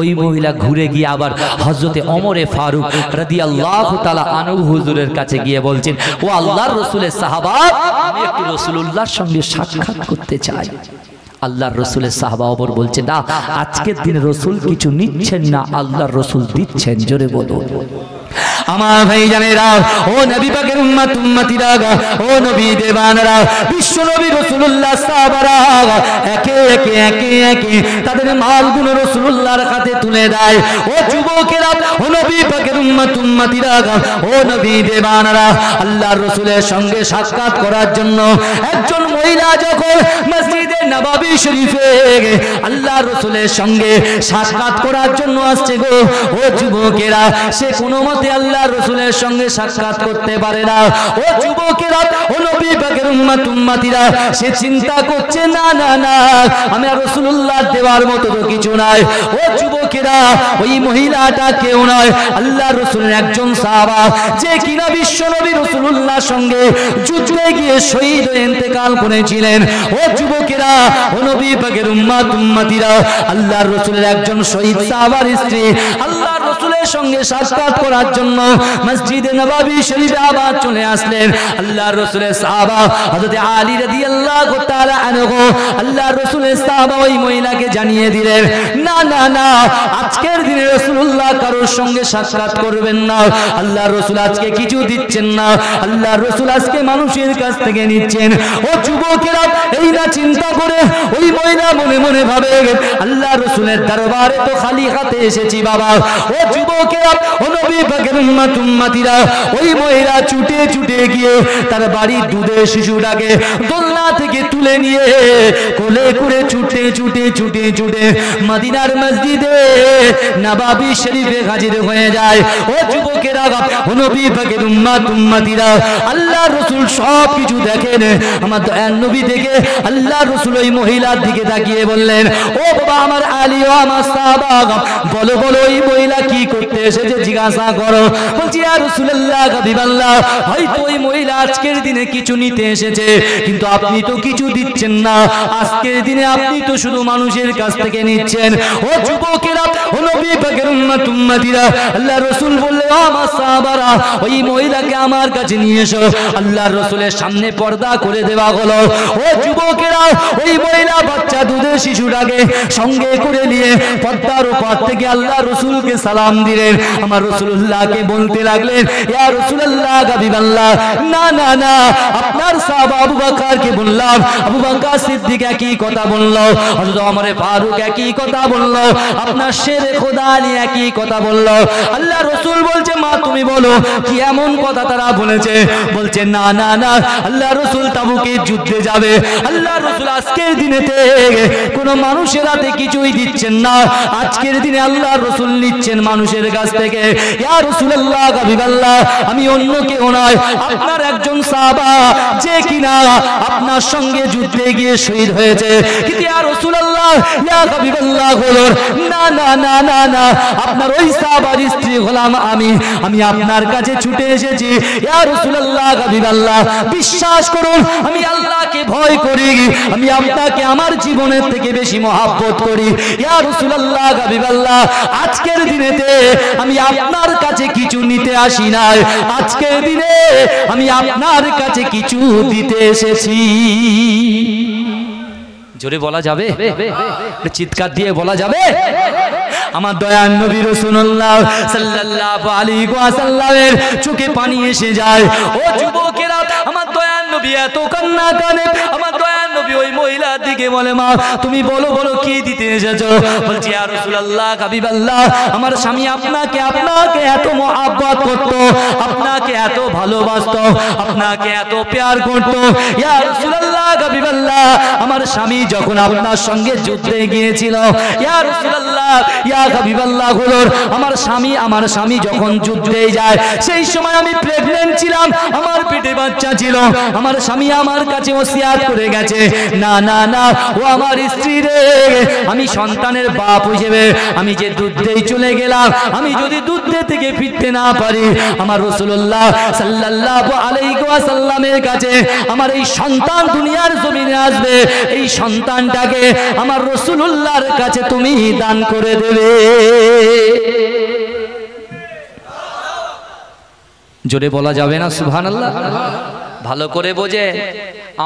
ওই মহিলা ঘুরে গিয়ে আবার হযরতে ওমর ফারুক রাদিয়াল্লাহু তাআলা আনহু হুজুরের কাছে গিয়ে বলছেন, ও আল্লাহর রাসূলের সাহাবা, আমি একটু রাসূলুল্লাহর সঙ্গে সাক্ষাৎ করতে চাই। আল্লাহর রাসূলের সাহাবা ওমর বলছে, না, আজকের দিন রাসূল কিছু নিচ্ছেন না, আল্লাহর রাসূল দিচ্ছেন। জোরে বলুন আমার ভাইজানেরা, ও নবী পাকের উম্মতিরা, ও নবী দেবানরা, বিশ্ব নবী রাসূলুল্লাহ সাহাবারা একে একে তাদের মালগুলো রাসূলুল্লাহর হাতে তুলে দেয়। ও যুবকেরা, ও নবী পাকের উম্মতিরা, ও নবী দেবানরা, আল্লাহর রাসূলের সঙ্গে সাক্ষাৎ করার জন্য একজন মহিলা যখন মসজিদে নববী শরীফে আল্লাহর রাসূলের সঙ্গে সাক্ষাৎ করার জন্য আসছে গো, ও যুবকেরা, সে কোনো মতে আল্লাহর রাসূলের সঙ্গে সাক্ষাৎ করতে পারে না। ও যুবকেরা, ও নবী পাকের উম্মতিরা, সে চিন্তা করছে, না না না, আমি রাসূলুল্লাহ দেওয়ার মতো তো কিছু নাই। ও যুবকেরা, ওই মহিলাটা কেউ নয়, আল্লাহর রাসূলের একজন সাহাবা, যে কিনা বিশ্ব নবী রাসূলুল্লাহর সঙ্গে যুদ্ধে গিয়ে শহীদ হয়ে ইন্তেকাল করেছিলেন। ও যুবকেরা, ও নবী পাকের উম্মতিরা, আল্লাহর রাসূলের একজন শহীদ সাহাবার স্ত্রী, আল্লাহর রাসূলের সঙ্গে সাক্ষাৎ করার জন্য মসজিদে নববী শরীফে আবার চলে আসলেন আল্লাহর রাসূলের সাহাবা হযরত আলী রাদিয়াল্লাহু তাআলা আনহু। আল্লাহর রাসূলের সাহাবা ওই মহিলাকে জানিয়ে দিলেন, না না না, আজকের দিনে রাসূলুল্লাহ কারোর সঙ্গে সাক্ষাৎ করবেন না। আল্লাহর রাসূল আজকে কিছু দিচ্ছেন না, আল্লাহর রাসূল আজকে মানুষের কাছ থেকে নিচ্ছেন। ও যুবকেরা, এই না চিন্তা করে ওই মহিলা মনে মনে ভাবে, আল্লাহর রাসূলের দরবারে তো খালি হাতে এসেছি বাবা। ও যুবকেরা, ও নবী পাকের উম্মতিরা, ওই মহিলা ছুটে ছুটে গিয়ে তার বাড়ির দুধের শিশুটাকে দোলনা থেকে তুলে নিয়ে কোলে করে ছুটে ছুটে ছুটে ছুটে মদিনার মসজিদে নববী শরীফে হাজির হয়ে যায়। ও যুবকেরা, ও নবী পাকের উম্মতিরা, আল্লাহর রাসূল সব কিছু দেখেন। আমার দয়ার নবী থেকে আল্লাহর রাসূল ওই মহিলার দিকে তাকিয়ে বললেন, ও বাবা আমার আলী, ও আমার সাহাবা, বলো বলো ওই মহিলা কি করতে এসেছে জিজ্ঞাসা করো। বলছি ইয়া রাসূলুল্লাহ, হাবিবাল্লাহ, হয়তো ওই মহিলা আজকের দিনে কিছু নিতে এসেছে, কিন্তু আপনি তো কিছু দিচ্ছেন না। আজকের দিনে আপনি তো শুধু মানুষের কাছ থেকে নিচ্ছেন। ও যুবকেরা, ও নবী পাকের উম্মতিরা, আল্লাহর রাসূল বললেন, ও আমার সাহাবারা, ওই মহিলাকে আমার কাছে নিয়ে এসো। আল্লাহর রাসূলের সামনে পর্দা করে দেওয়া হলো। ও যুবকেরা, ওই মহিলা বাচ্চা দুধের শিশুটাকে সঙ্গে করে নিয়ে পর্দার উপর থেকে আল্লাহর রাসূলকে সালাম দিলেন। আমার রাসূলুল্লাহকে বলতে লাগলেন, ইয়া রাসূলুল্লাহ, হাবিবাল্লাহ, না না না, আপনার সাহাবা আবু বকরকে বললাম, আবু বকর সিদ্দিক একই কথা বলল, হযরত ওমর ফারুক একই কথা বলল, আপনার শেরে খোদা আলী একই কথা বলল। আল্লাহর রাসূল বলছে, মা তুমি বলো কি এমন কথা তারা বলেছে? বলছে, না না না, আল্লাহর রাসূল তাবুকের যুদ্ধে যাবে। আল্লাহর রাসূল আজকের দিনেতে কোন মানুষের হাতে কিছুই দিচ্ছেন না। আজকের দিনে আল্লাহর রাসূল নিচ্ছেন মানুষের কাছ থেকে। ইয়া রাসূলুল্লাহ, হাবিবাল্লাহ, আমি অন্য কেউ নয়, আপনার একজন সাহাবা যে কিনা আপনার সঙ্গে যুদ্ধে গিয়ে শহীদ হয়েছে। কিন্তু ইয়া রাসূলুল্লাহ, ইয়া হাবিবাল্লাহ, বলুন, না না না না না, আপনার ওই সাহাবার স্ত্রী হলাম আমি আপনার কাছে ছুটে এসেছি। ইয়া রাসূলুল্লাহ, হাবিবাল্লাহ, বিশ্বাস করুন, আমি আল্লাহকে ভয় করি, আমি আপনাকে আমার জীবনের থেকে বেশি মহব্বত করি। ইয়া রাসূলুল্লাহ, হাবিবাল্লাহ, আজকের দিনেতে আমি আপনার কাছে কিছু নিতে আসি নাই, আজকের দিনে আমি আপনার কাছে কিছু দিতে এসেছি। জোরে বলা যাবে? চিৎকার দিয়ে বলা যাবে? আমার দয়ার নবী রাসূলুল্লাহ সাল্লাল্লাহু আলাইহি ওয়াসাল্লামের চোখে পানি এসে যায়। ও যুবকেরা, আমার দয়ার নবী এত কান্না কাঁদে। আমার দয়ার নবী ওই মহিলার দিকে বলে, মা তুমি বলো বলো কি দিতে এসেছো? বলছি, ইয়া রাসূলুল্লাহ, হাবিবাল্লাহ, আমার স্বামী আপনাকে এত মহব্বত করত, আপনাকে এত ভালোবাসতো, আপনাকে এত প্যার করত। ইয়া রাসূলুল্লাহ, হাবিবাল্লাহ, আমার স্বামী যখন আপনার সঙ্গে যুদ্ধে গিয়েছিল, ইয়া রাসূলুল্লাহ, ইয়া হাবিবাল্লাহ, বলুন, আমার স্বামী যখন যুদ্ধে যায়, সেই সময় আমি প্রেগন্যান্ট ছিলাম, আমার পেটে বাচ্চা ছিল। আমার স্বামী আমার কাছে ওসিয়াত করে গেছে, না না না, ও আমার স্ত্রী রে, আমি সন্তানের বাপ হিসেবে আমি যে দুধেই চলে গেলাম, আমি যদি দুধে থেকে ফিরতে না পারি, আমার রাসূলুল্লাহ সাল্লাল্লাহু আলাইহি ওয়াসাল্লামের কাছে আমার এই সন্তান দুনিয়ার জমিনে আসবে, এই সন্তানটাকে আমার রাসূলুল্লাহর কাছে তুমি দান করে দেবে। জোরে বলা যাবে না সুবহানাল্লাহ? ভালো করে বোঝে,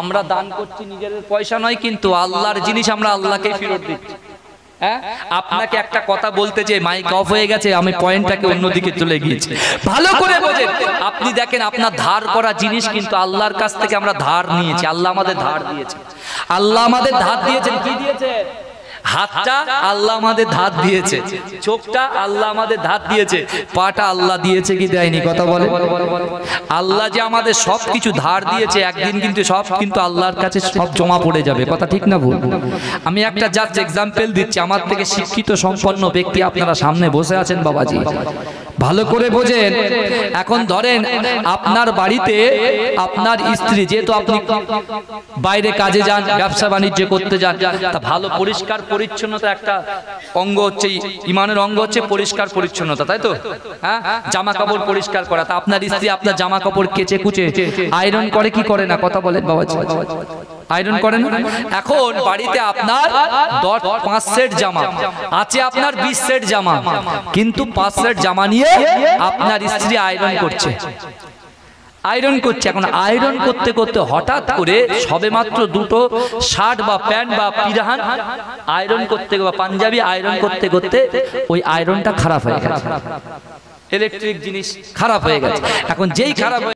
আমরা দান করছি নিজেদের পয়সা নয়, কিন্তু আল্লাহর জিনিস আমরা আল্লাহকে ফেরত দিচ্ছি। আপনাকে একটা কথা বলতে যে মাইক অফ হয়ে গেছে, আমি পয়েন্টটাকে অন্যদিকে চলে গিয়েছি। ভালো করে বোঝেন, আপনি দেখেন আপনার ধার করা জিনিস কিন্তু আল্লাহর কাছ থেকে আমরা ধার নিয়েছি, আল্লাহ আমাদের ধার দিয়েছে। আল্লাহ আমাদের ধার দিয়েছেন, কি দিয়েছে? হাতটা আল্লাহ আমাদের ধার দিয়েছে, চোখটা আল্লাহ আমাদের ধার দিয়েছে, পাটা আল্লাহ দিয়েছে কি দেয়নি? কথা বলে। আল্লাহ যে আমাদের সব কিছু ধার দিয়েছে, একদিন কিন্তু সব কিন্তু আল্লাহর কাছে সব জমা পড়ে যাবে। কথা ঠিক না ভুল? আমি একটা জাস্ট এক্সাম্পল দিচ্ছি। আমার থেকে শিক্ষিত সম্পন্ন ব্যক্তি আপনারা সামনে বসে আছেন বাবাজি, ভালো করে বোঝেন। এখন ধরেন আপনার বাড়িতে আপনার স্ত্রী, যেহেতু আপনি বাইরে কাজে যান, ব্যবসা বাণিজ্য করতে যান, তা ভালো পরিষ্কার পরিচ্ছন্নতা একটা অঙ্গ হচ্ছে, ইমানের অঙ্গ হচ্ছে পরিষ্কার পরিচ্ছন্নতা, তাই তো? হ্যাঁ, জামা কাপড় পরিষ্কার করা। তা আপনার স্ত্রী আপনার জামা কাপড় কেচে কুচে আয়রন করে কি করে না? কথা বলেন বাবাজি, আয়রন করেন? এখন বাড়িতে আপনার 5 সেট জামা আছে, আপনার 20 সেট জামা, কিন্তু 5 সেট জামা নিয়ে আপনার স্ত্রী আয়রন করছে, আয়রন করছে। এখন আয়রন করতে করতে হঠাৎ করে সবেমাত্র দুটো শার্ট বা প্যান্ট বা পিরাহান আয়রন করতে বা পাঞ্জাবি আয়রন করতে করতে ওই আয়রনটা খারাপ হয়ে গেছে, ইলেকট্রিক জিনিস খারাপ হয়ে গেছে। এখন যেই খারাপ